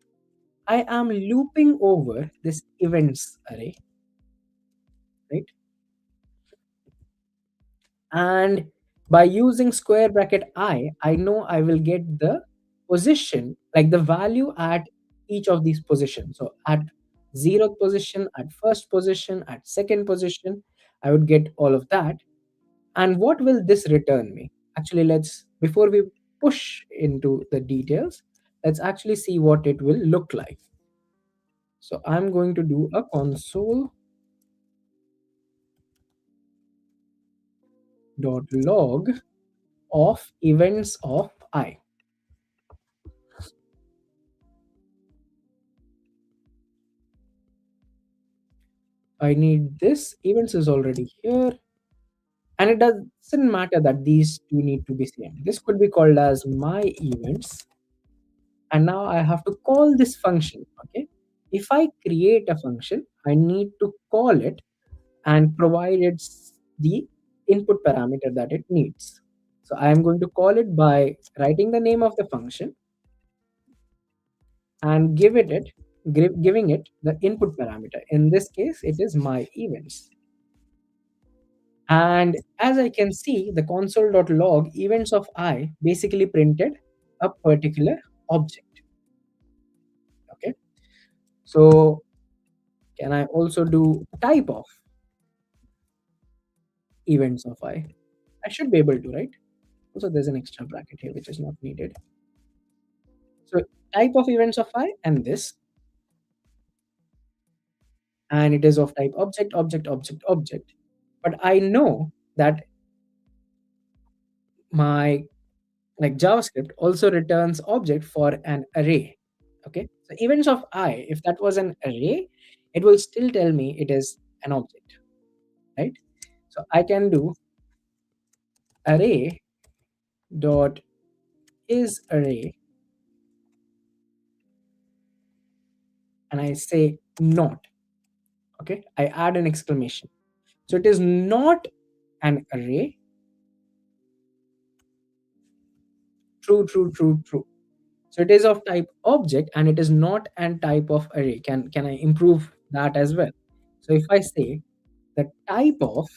Speaker 1: I am looping over this events array, right? And by using square bracket I know I will get the position, like the value at each of these positions. So at 0th position, at first position, at second position, I would get all of that. And what will this return me? Actually, let's, before we push into the details, let's actually see what it will look like. So I'm going to do a console dot log of events of I. I need this. Events is already here. And it doesn't matter that these two need to be same. This could be called as my events. And now I have to call this function. Okay. If I create a function, I need to call it and provide it the input parameter that it needs. So I am going to call it by writing the name of the function and giving it the input parameter. In this case, it is my events. And as I can see, the console.log events of I basically printed a particular object. Okay. So can I also do type of events of I? I should be able to, right? Also, there's an extra bracket here which is not needed. So type of events of I and this. And it is of type object, object, object, object. But I know that my like JavaScript also returns object for an array. Okay, so events of I, if that was an array, it will still tell me it is an object, right? So I can do array dot is array, and I say not. Okay, I add an exclamation. So it is not an array. True, true, true, true. So it is of type object and it is not an type of array. Can I improve that as well? So if I say the type of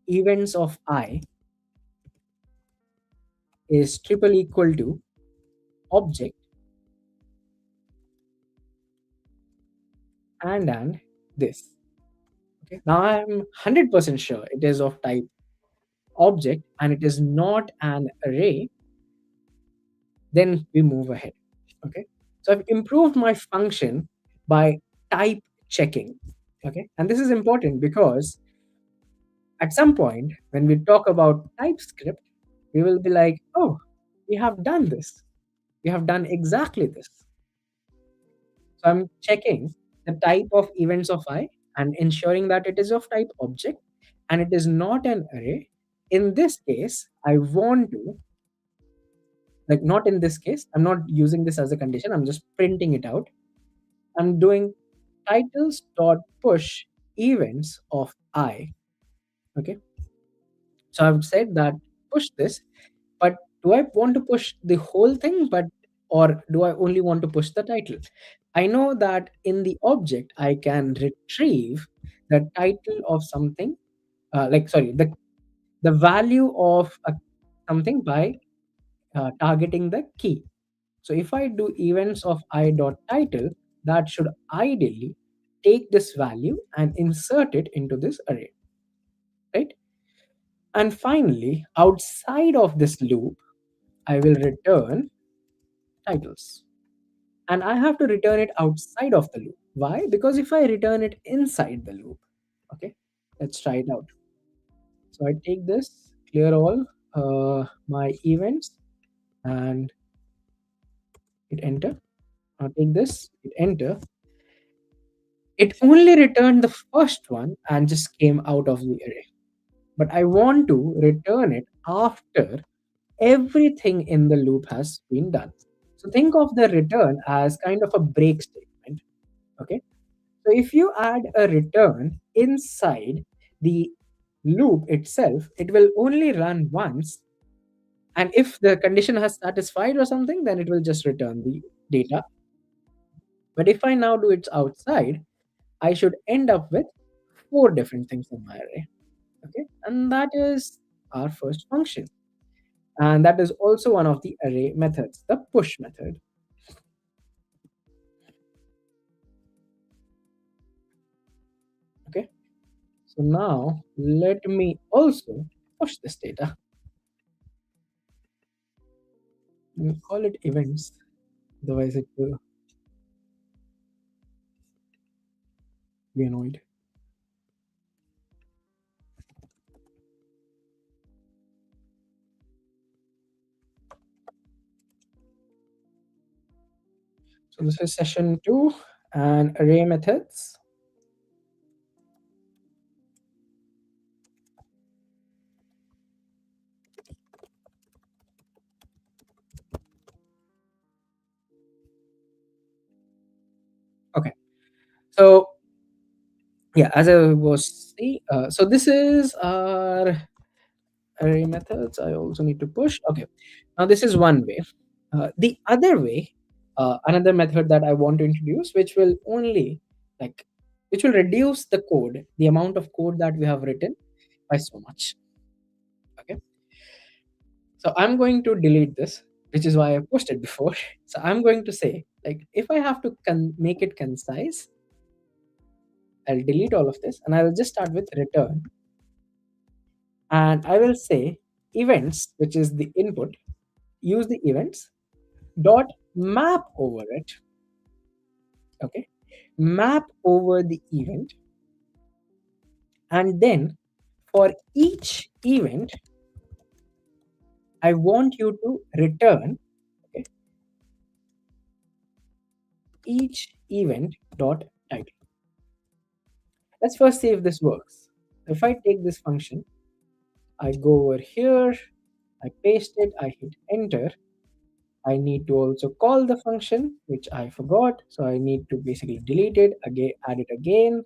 Speaker 1: events of I is triple equal to object and this. Okay. Now I'm 100% sure it is of type object and it is not an array, then we move ahead. Okay. So I've improved my function by type checking. Okay. And this is important because at some point when we talk about TypeScript, we will be like, oh, we have done this. We have done exactly this. So I'm checking the type of events of I and ensuring that it is of type object and it is not an array. In this case, I want to, like, not in this case, I'm not using this as a condition, I'm just printing it out. I'm doing titles dot push events of I. Okay. So I've said that push this, but do I want to push the whole thing, but or do I only want to push the title? I know that in the object I can retrieve the title of something, like sorry, the value of something by targeting the key. So if I do events of I dot title, that should ideally take this value and insert it into this array, right? And finally, outside of this loop, I will return titles. And I have to return it outside of the loop. Why? Because if I return it inside the loop, okay, let's try it out. So I take this, clear all my events, and hit enter. Now take this, hit enter. It only returned the first one and just came out of the array. But I want to return it after everything in the loop has been done. So think of the return as kind of a break statement. Okay. So if you add a return inside the loop itself, it will only run once. And if the condition has satisfied or something, then it will just return the data. But if I now do it outside, I should end up with four different things in my array. Okay. And that is our first function. And that is also one of the array methods, the push method. Okay. So now let me also push this data. We call it events, otherwise it will be annoyed. So this is session 2 and array methods. Okay. So yeah, as I was saying, so this is our array methods. I also need to push. Okay. Now this is one way. The other way, another method that I want to introduce, which will only like, which will reduce the code, the amount of code that we have written by so much. Okay. So I'm going to delete this, which is why I posted before. So I'm going to say, like, if I have to make it concise, I'll delete all of this and I will just start with return. And I will say events, which is the input, use the events, dot map over it. Okay. Map over the event. And then for each event, I want you to return, okay, each event dot title. Let's first see if this works. If I take this function, I go over here, I paste it, I hit enter. I need to also call the function, which I forgot. So I need to basically delete it, again, add it again,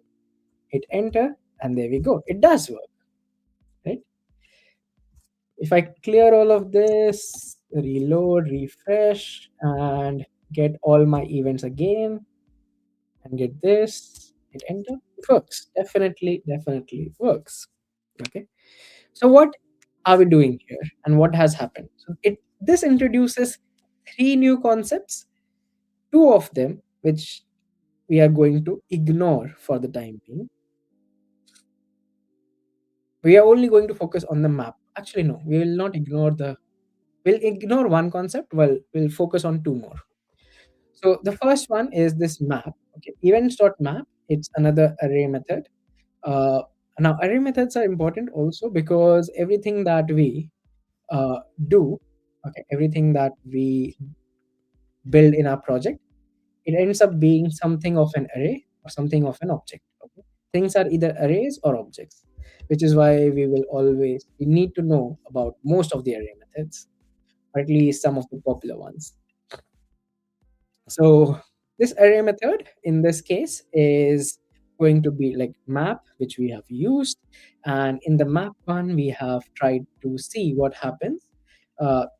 Speaker 1: hit enter, and there we go. It does work, right? If I clear all of this, reload, refresh, and get all my events again, and get this, hit enter, it works. Definitely works. Okay. So what are we doing here, and what has happened? So this introduces three new concepts, two of them which we are going to ignore for the time being. We are only going to focus on the map. Actually, no, we will not ignore the. We'll ignore one concept. Well, we'll focus on two more. So the first one is this map. Okay, events.map. It's another array method. Uh, Now array methods are important also because everything that we uh, do, okay, everything that we build in our project, it ends up being something of an array or something of an object. Okay? Things are either arrays or objects, which is why we need to know about most of the array methods, or at least some of the popular ones. So this array method in this case is going to be like map, which we have used. And in the map one, we have tried to see what happens.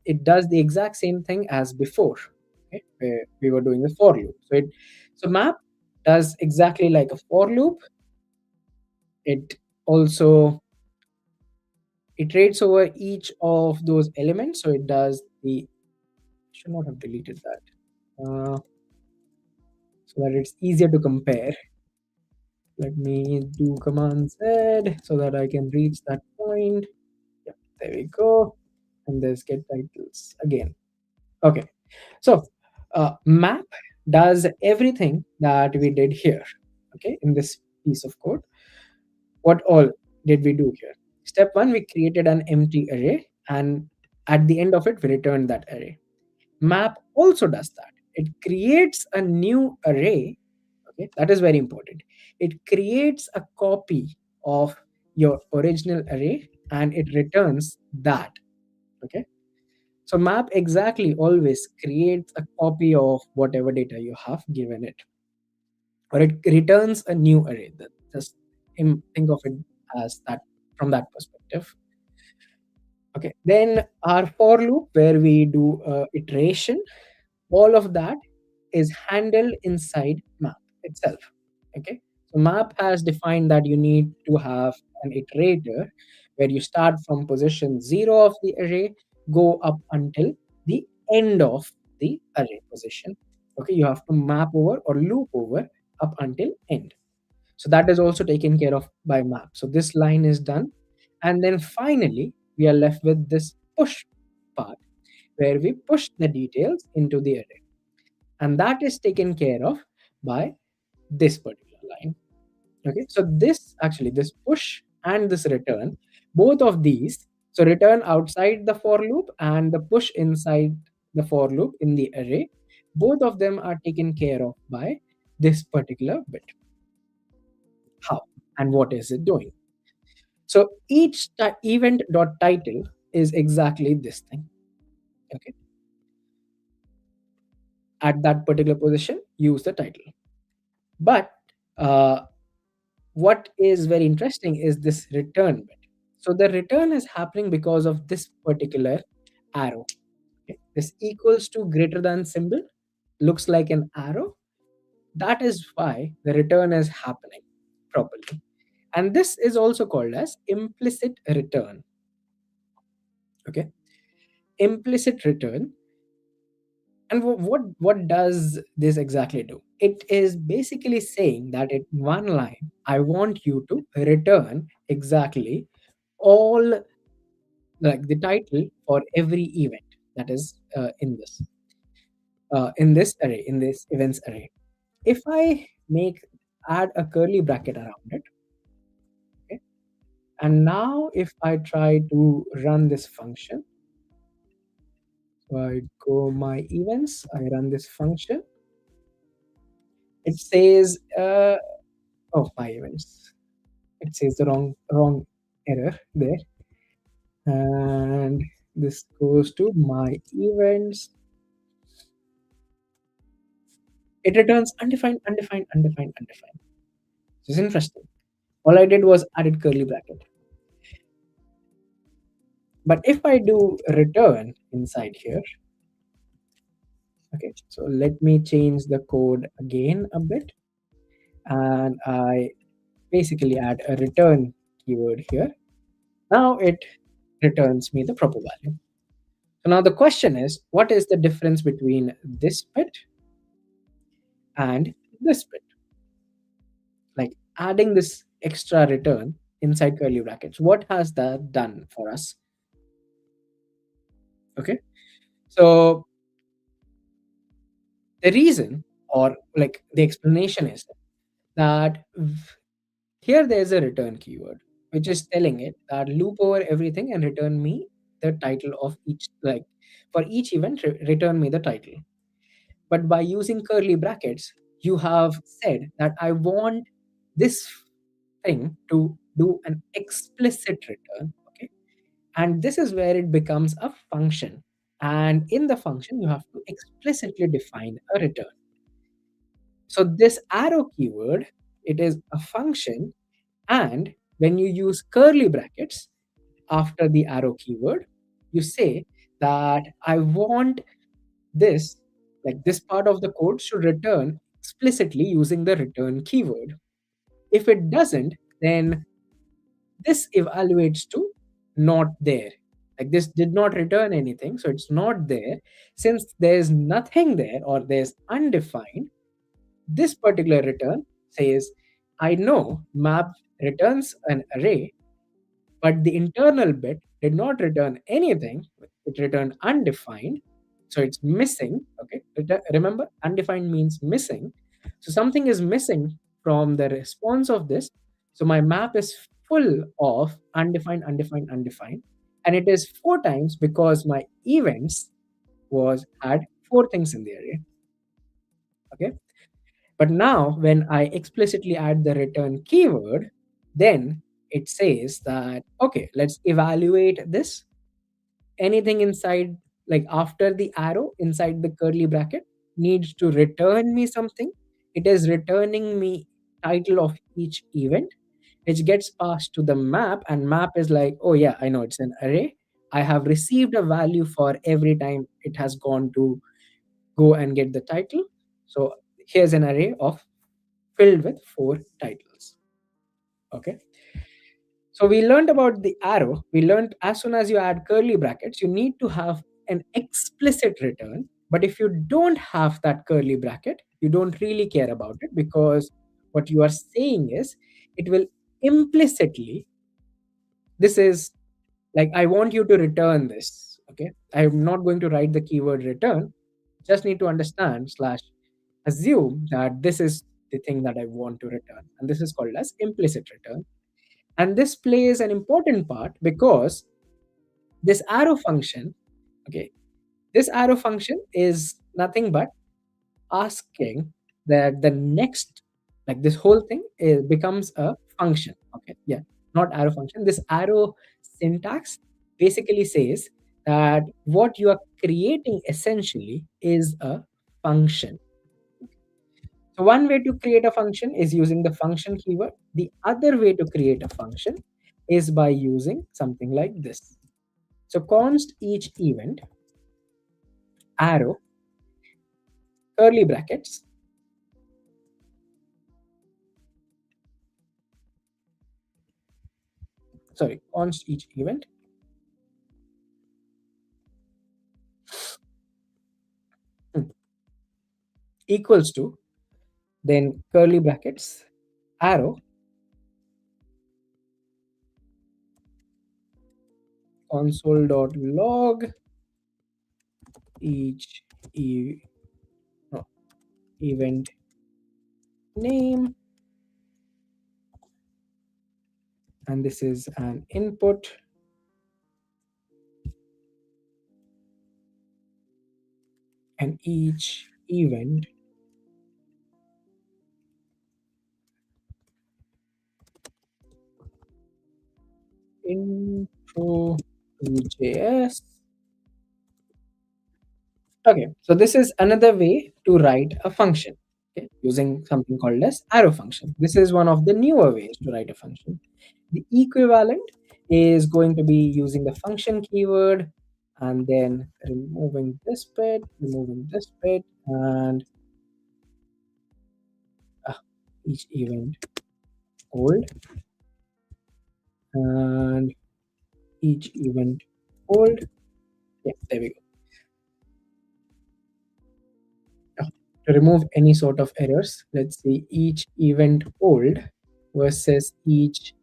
Speaker 1: It does the exact same thing as before, okay, where we were doing the for loop. So map does exactly like a for loop. It also iterates over each of those elements. So it does the, should not have deleted that. So that it's easier to compare. Let me do Command Z so that I can reach that point. Yeah, there we go. And there's get titles again. Okay, so map does everything that we did here. Okay, in this piece of code, what all did we do here? Step one, we created an empty array, and at the end of it, we returned that array. Map also does that. It creates a new array. Okay, that is very important. It creates a copy of your original array and it returns that. Okay, so map exactly always creates a copy of whatever data you have given it, or it returns a new array. Just think of it as that from that perspective. Okay, then our for loop where we do iteration, all of that is handled inside map itself. Okay, so map has defined that you need to have an iterator where you start from position 0 of the array, go up until the end of the array position. Okay, you have to map over or loop over up until end. So that is also taken care of by map. So this line is done, and then finally we are left with this push part where we push the details into the array, and that is taken care of by this particular line. Okay, so this push and this return, both of these, so return outside the for loop and the push inside the for loop in the array, both of them are taken care of by this particular bit. How and what is it doing? So each event dot title is exactly this thing. Okay, at that particular position, use the title. But uh, what is very interesting is this return bit. So the return is happening because of this particular arrow. Okay? This equals to greater than symbol looks like an arrow. That is why the return is happening properly. And this is also called as implicit return. Okay, implicit return. And what does this exactly do? It is basically saying that in one line, I want you to return exactly all, like the title for every event that is in this array, in this events array. If I make add a curly bracket around it, okay, and now if I try to run this function, so I go my events, I run this function, it says oh, my events. it says the wrong error there. And this goes to my events. It returns undefined, undefined, undefined, undefined. This is interesting. All I did was added curly bracket. But if I do return inside here, okay, so let me change the code again a bit, and I basically add a return keyword here. Now it returns me the proper value. So now the question is, what is the difference between this bit and this bit? Like adding this extra return inside curly brackets, what has that done for us? Okay, so the reason, or like the explanation, is that here there's a return keyword which is telling it that loop over everything and return me the title of each, like for each event return me the title. But by using curly brackets, you have said that I want this thing to do an explicit return. Okay, and this is where it becomes a function, and in the function you have to explicitly define a return. So this arrow keyword, it is a function, and when you use curly brackets after the arrow keyword, you say that I want this, like this part of the code should return explicitly using the return keyword. If it doesn't, then this evaluates to not there. Like this did not return anything, so it's not there. Since there's nothing there or there's undefined, this particular return says, I know map returns an array, but the internal bit did not return anything. It returned undefined, so it's missing. Okay, remember, undefined means missing. So something is missing from the response of this. So my map is full of undefined, undefined, undefined, and it is four times because my events was had four things in the array. Okay, but now when I explicitly add the return keyword, then it says that, okay, let's evaluate this. Anything inside, like after the arrow inside the curly bracket, needs to return me something. It is returning me title of each event, which gets passed to the map, and map is like, oh yeah, I know it's an array. I have received a value for every time it has gone to go and get the title. So here's an array of filled with four titles. Okay. So we learned about the arrow. We learned as soon as you add curly brackets, you need to have an explicit return. But if you don't have that curly bracket, you don't really care about it, because what you are saying is it will implicitly, this is like, I want you to return this. Okay. I'm not going to write the keyword return. Just need to understand slash assume that this is the thing that I want to return. And this is called as implicit return. And this plays an important part because this arrow function, okay, this arrow function is nothing but asking that the next, like this whole thing becomes a function. Okay, yeah, not arrow function. This arrow syntax basically says that what you are creating essentially is a function. So one way to create a function is using the function keyword. The other way to create a function is by using something like this. So const each event, arrow, curly brackets, sorry, const each event equals to, then curly brackets, arrow, console.log each no, event name, and this is an input, and each event intro to JS. Okay, so this is another way to write a function, okay, using something called as arrow function. This is one of the newer ways to write a function. The equivalent is going to be using the function keyword and then removing this bit, and each event old, and each event old. Yeah, there we go. To remove any sort of errors, let's see each event old versus each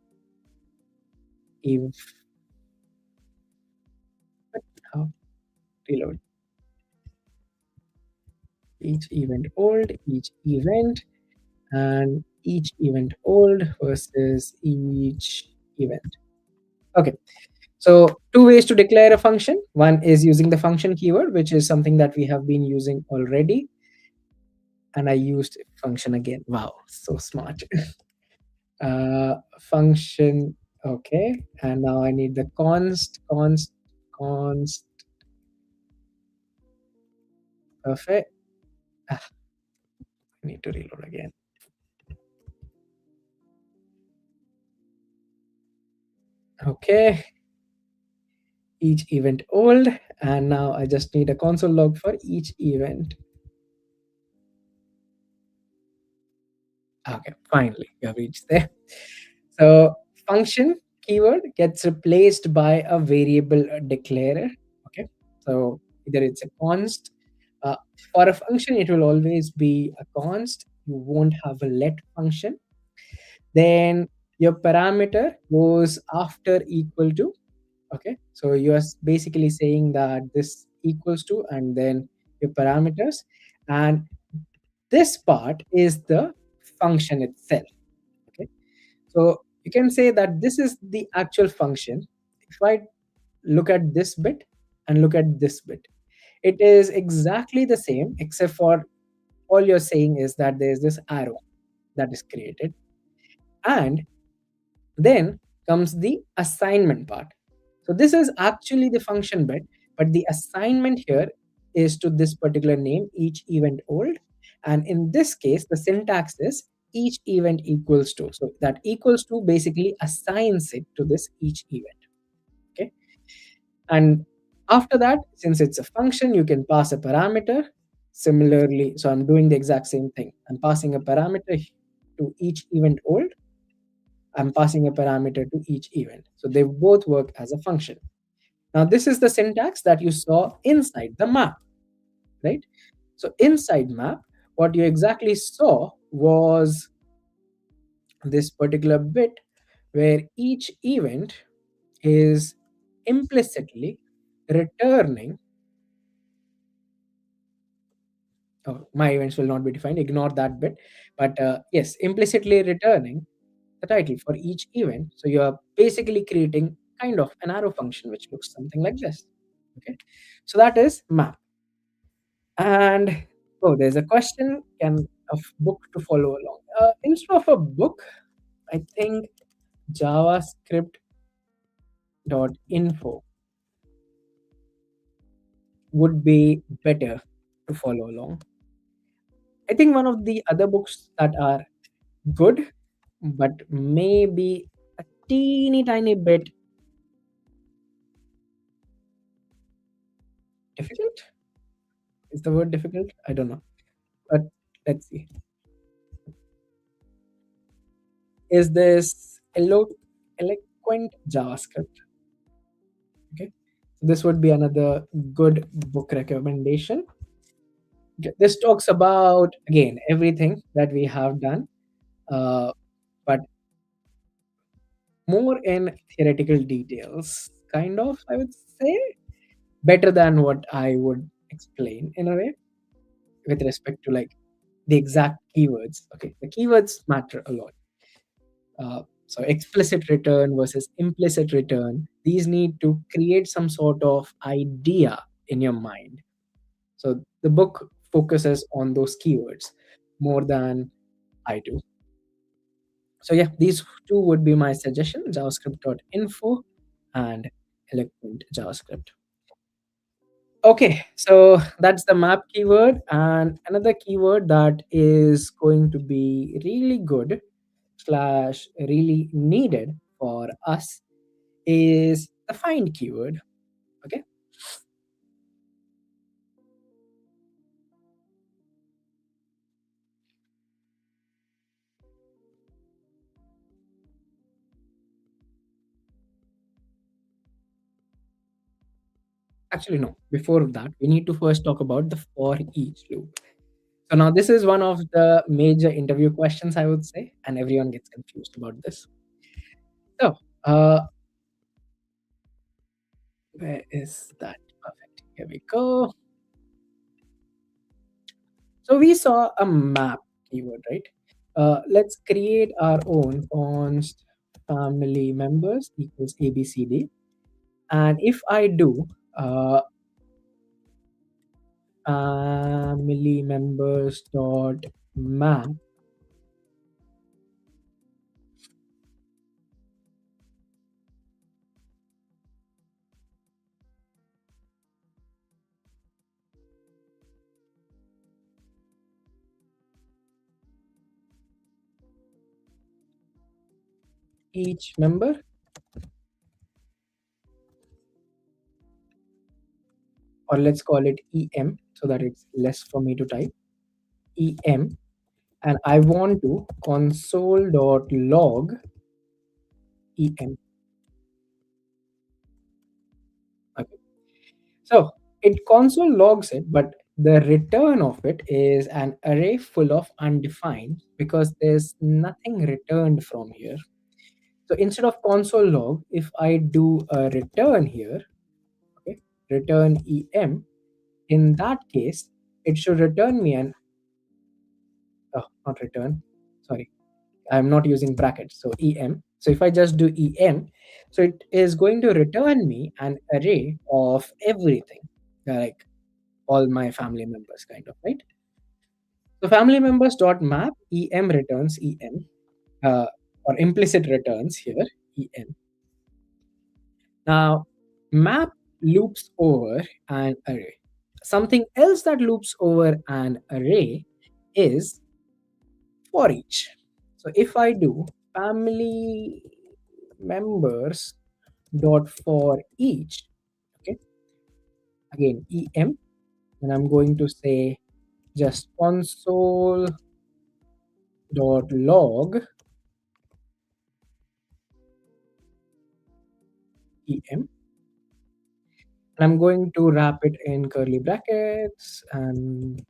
Speaker 1: if how reload each event old, each event, and each event old versus each event. Okay, so two ways to declare a function. One is using the function keyword, which is something that we have been using already, and I used function again. Wow, so smart. Function. Okay, and now I need the const. Perfect. Ah, I need to reload again. Okay, each event old, and now I just need a console log for each event. Okay, finally we have reached there. So function keyword gets replaced by a variable declarer. Okay, so either it's a const. Uh, for a function, it will always be a const. You won't have a let function. Then your parameter goes after equal to. Okay, so you are basically saying that this equals to, and then your parameters, and this part is the function itself. Okay, so you can say that this is the actual function. If I look at this bit and look at this bit, it is exactly the same, except for all you're saying is that there's this arrow that is created, and then comes the assignment part. So this is actually the function bit, but the assignment here is to this particular name, each event old. And in this case, the syntax is each event equals to. So that equals to basically assigns it to this each event. Okay. And after that, since it's a function, you can pass a parameter. Similarly, so I'm doing the exact same thing. I'm passing a parameter to each event old. I'm passing a parameter to each event. So they both work as a function. Now, this is the syntax that you saw inside the map, right? So inside map, what you exactly saw was this particular bit where each event is implicitly returning. Oh, my events will not be defined. Ignore that bit. But yes, implicitly returning the title for each event. So you are basically creating kind of an arrow function which looks something like this. Okay, so that is map. And oh, there's a question: can a book to follow along? Instead of a book, I think JavaScript.info would be better to follow along. I think one of the other books that are good, but maybe a teeny tiny bit difficult. Is the word difficult? I don't know. But let's see. Is this eloquent JavaScript? Okay. So this would be another good book recommendation. Okay. This talks about, again, everything that we have done, uh, but more in theoretical details, kind of, I would say, better than what I would explain in a way with respect to like the exact keywords. Okay, the keywords matter a lot. So explicit return versus implicit return, these need to create some sort of idea in your mind. So the book focuses on those keywords more than I do. So yeah, these two would be my suggestion: javascript.info and eloquent JavaScript. Okay, so that's the map keyword. And another keyword that is going to be really good slash really needed for us is the find keyword. Okay. Actually, no. Before that, we need to first talk about the for each loop. So now this is one of the major interview questions, I would say, and everyone gets confused about this. So, where is that? Perfect. Here we go. So we saw a map keyword, right? Let's create our own const family members equals ABCD. And if I do family members dot map each member, or let's call it EM so that it's less for me to type EM, and I want to console.log EM. Okay. So it console logs it, but the return of it is an array full of undefined because there's nothing returned from here. So instead of console log, if I do a return here, okay, return EM, in that case, it should return me an, oh, not return, sorry, I'm not using brackets, so EM. So if I just do EM, so it is going to return me an array of everything, like all my family members, kind of, right? So family members dot map EM returns EM, or implicit returns here EM. Now, map loops over an array. Something else that loops over an array is for each. So if I do family members dot for each, okay, again EM, and I'm going to say just console dot log EM, and I'm going to wrap it in curly brackets. And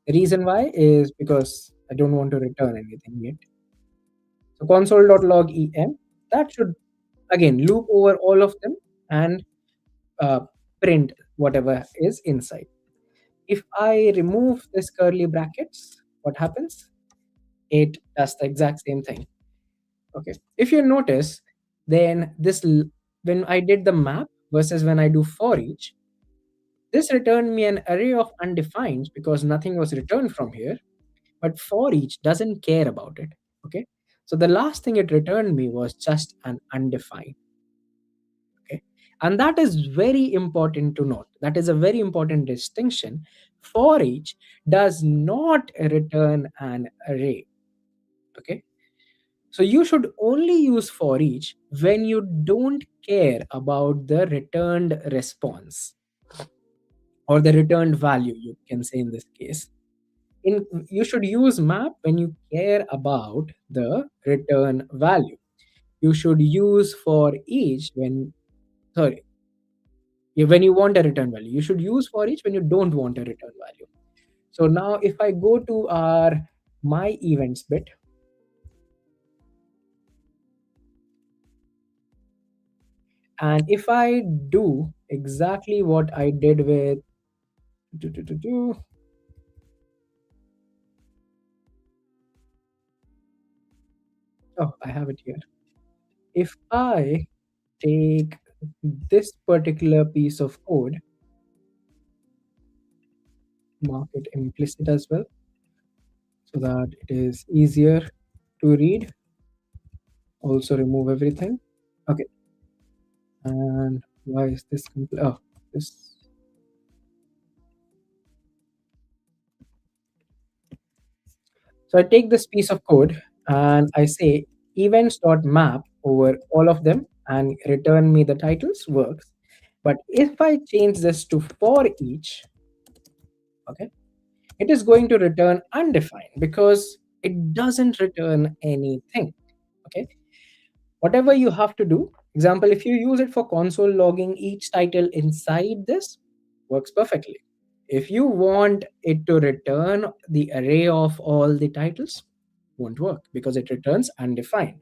Speaker 1: the reason why is because I don't want to return anything yet. So console.log em, that should again loop over all of them and uh, print whatever is inside. If I remove this curly brackets, what happens? It does the exact same thing. Okay. If you notice, then when I did the map versus when I do for each, this returned me an array of undefined because nothing was returned from here. But for each doesn't care about it. Okay. So the last thing it returned me was just an undefined. Okay. And that is very important to note. That is a very important distinction. For each does not return an array. Okay. So you should only use for each when you don't care about the returned response or the returned value, you can say in this case. You should use map when you care about the return value. You should use for each when, sorry, when you want a return value. You should use for each when you don't want a return value. So now if I go to our my events bit, and if I do exactly what I did with do, do, do, do, oh, I have it here. If I take this particular piece of code, mark it implicit as well, so that it is easier to read. Also remove everything. Okay. And why is this oh, this. So I take this piece of code and I say events.map over all of them and return me the titles works. But if I change this to for each, okay, it is going to return undefined because it doesn't return anything. Okay. Whatever you have to do, example, if you use it for console logging each title inside this, works perfectly. If you want it to return the array of all the titles, won't work because it returns undefined.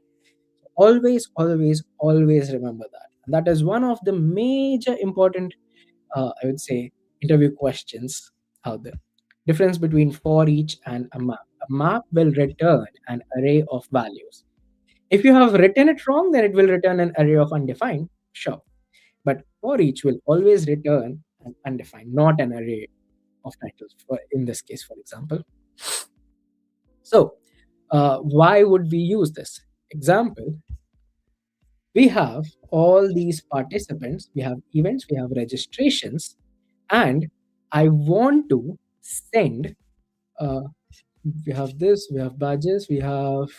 Speaker 1: Always, always, always remember that. And that is one of the major important, I would say, interview questions out there. Difference between for each and a map. A map will return an array of values. If you have written it wrong, then it will return an array of undefined, sure. But for each will always return an undefined, not an array of titles, for, in this case, for example. So, why would we use this? Example, we have all these participants, we have events, we have registrations, and I want to send, uh, we have this, we have badges, we have,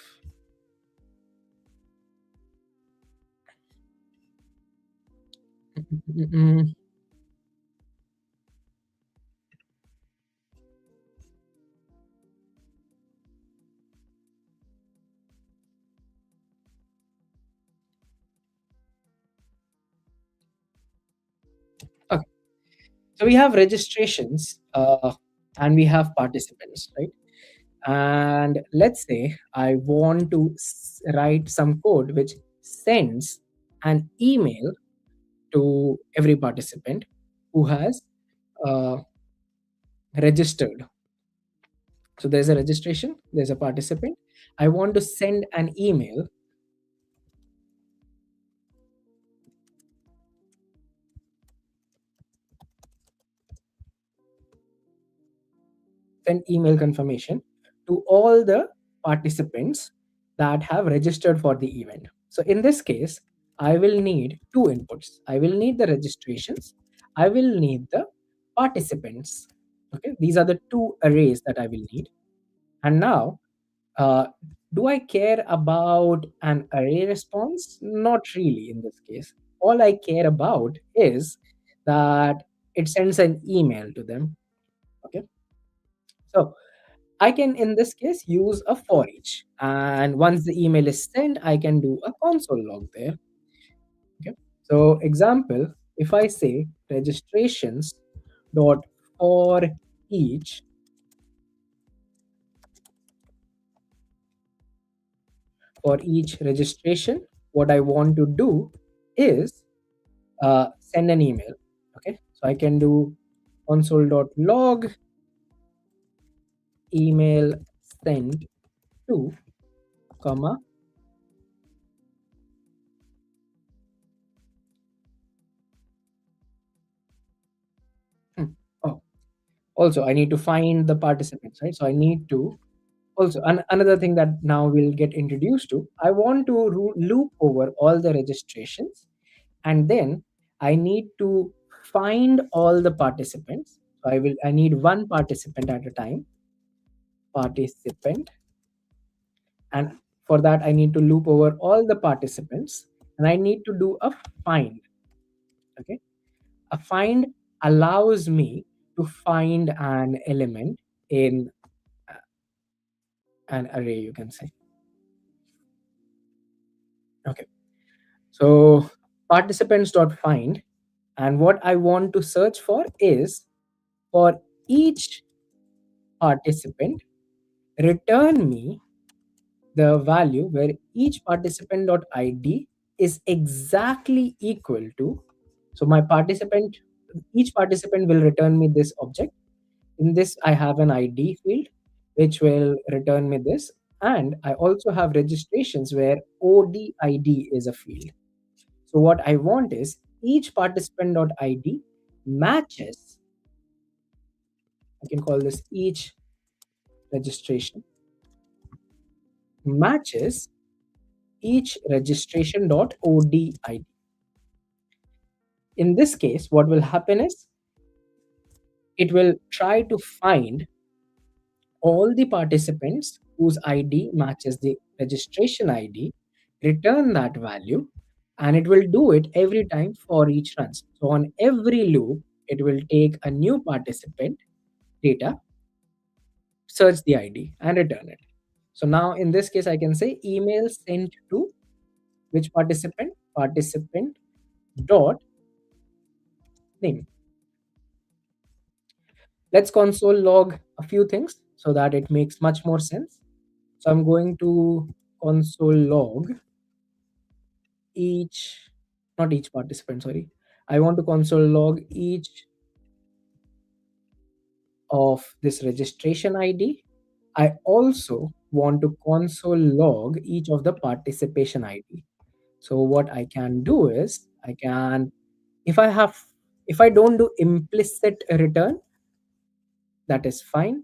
Speaker 1: okay. So we have registrations and we have participants, right? And let's say I want to write some code which sends an email to every participant who has uh, registered. So there's a registration, there's a participant. I want to send an email, send email confirmation to all the participants that have registered for the event. So in this case, I will need two inputs. I will need the registrations. I will need the participants. Okay, these are the two arrays that I will need. And now, uh, do I care about an array response? Not really in this case. All I care about is that it sends an email to them. Okay, so I can, in this case, use a for each. And once the email is sent, I can do a console log there. Okay. So, example, if I say registrations dot each for each registration, what I want to do is send an email. Okay. So I can do console.log email sent to comma. Oh, also I need to find the participants, right? So I need to also another thing that now we'll get introduced to, I want to loop over all the registrations, and then I need to find all the participants. So I need one participant at a time, participant, and for that I need to loop over all the participants, and I need to do a find. Okay, a find allows me to find an element in an array, you can say. Okay, so participants.find, and what I want to search for is for each participant, return me the value where each participant.id is exactly equal to. So my participant, each participant will return me this object. In this, I have an ID field which will return me this. And I also have registrations where ODID is a field. So what I want is each participant.id matches, I can call this each registration, matches each registration.odid. In this case, what will happen is it will try to find all the participants whose ID matches the registration ID, return that value, and it will do it every time for each run. So on every loop, it will take a new participant data, search the ID, and return it. So now in this case, I can say email sent to which participant? Participant dot name. Let's console log a few things so that it makes much more sense. So I'm going to console log each, not each participant, sorry. I want to console log each of this registration ID. I also want to console log each of the participation ID. So what I can do is I can, if I have, if I don't do implicit return, that is fine.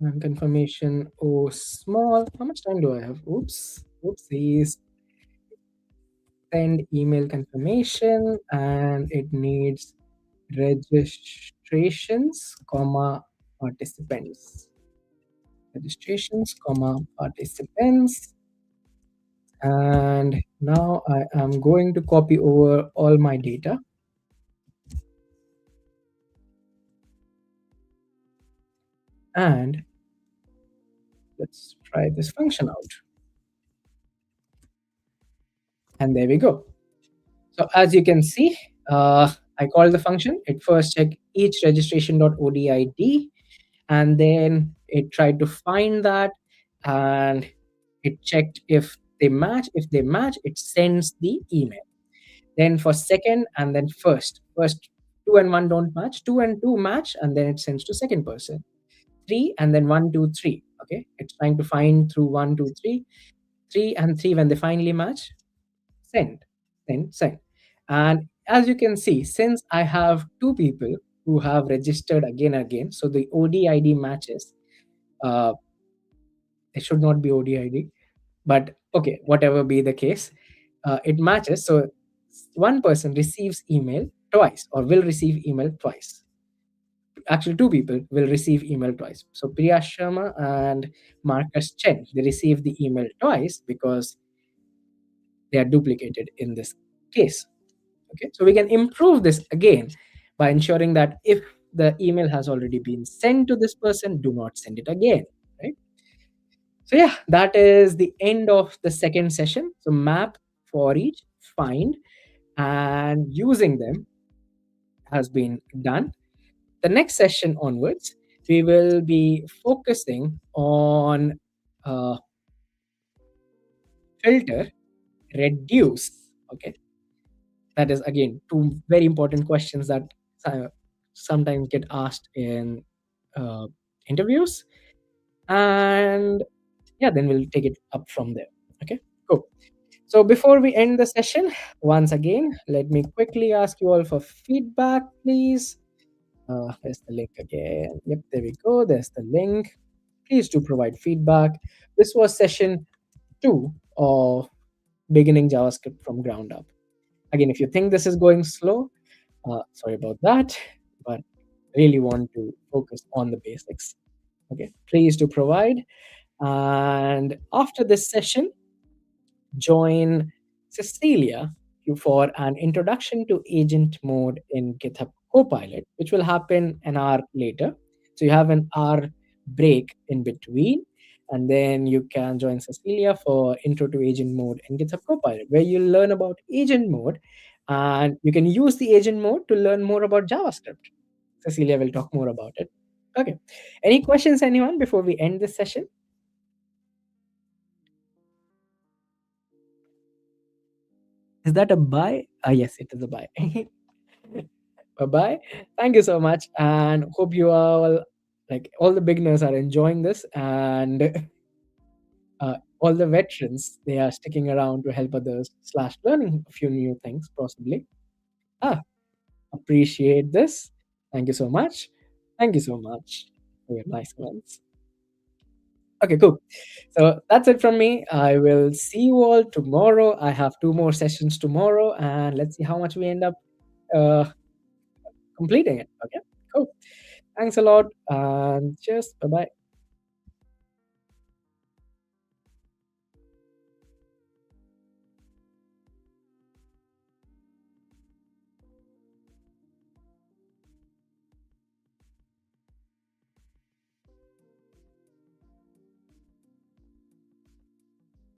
Speaker 1: And confirmation, oh, small. How much time do I have? Oops. Oopsies. Send email confirmation and it needs registrations, comma, participants. Registrations, comma, participants. And now I am going to copy over all my data. And let's try this function out. And there we go. So as you can see, I called the function. It first checked each registration.odid, and then it tried to find that, and it checked if they match. If they match, it sends the email. Then for second and then first two and one don't match, two and two match, and then it sends to second person. Three and then one, two, three. Okay, it's trying to find through one, two, three, three and three. When they finally match, send, send. And as you can see, since I have two people who have registered again and again, so the ODID matches. Uh, it should not be ODID, but okay, whatever be the case, it matches. So one person receives email twice or will receive email twice. Actually, two people will receive email twice. So Priya Sharma and Marcus Chen, they receive the email twice because they are duplicated in this case. Okay, so we can improve this again by ensuring that if the email has already been sent to this person, do not send it again, right? So yeah, that is the end of the second session. So map for each, find, and using them has been done. The next session onwards, we will be focusing on filter, reduce. Okay, that is again two very important questions that uh, sometimes get asked in uh, interviews, and yeah, then we'll take it up from there. Okay, cool. So before we end the session, once again, let me quickly ask you all for feedback, please. There's the link again. Yep, there we go. There's the link. Please do provide feedback. This was session 2 of beginning JavaScript from ground up. Again, if you think this is going slow, sorry about that, but really want to focus on the basics. Okay, please do provide. And after this session, join Cecilia for an introduction to agent mode in GitHub Copilot, which will happen an hour later. So you have an hour break in between, and then you can join Cecilia for intro to agent mode in GitHub Copilot, where you'll learn about agent mode, and you can use the agent mode to learn more about JavaScript. Cecilia will talk more about it. Okay. Any questions, anyone, before we end this session? Is that a buy? Yes, it is a buy. Bye bye. Thank you so much, and hope you all, like all the beginners, are enjoying this. And All the veterans, they are sticking around to help others slash learning a few new things, possibly. Ah, appreciate this. Thank you so much. Thank you so much for your nice comments. Okay, cool. So that's it from me. I will see you all tomorrow. I have two more sessions tomorrow, and let's see how much we end up uh, completing it. Okay, cool. Thanks a lot, and cheers. Bye bye.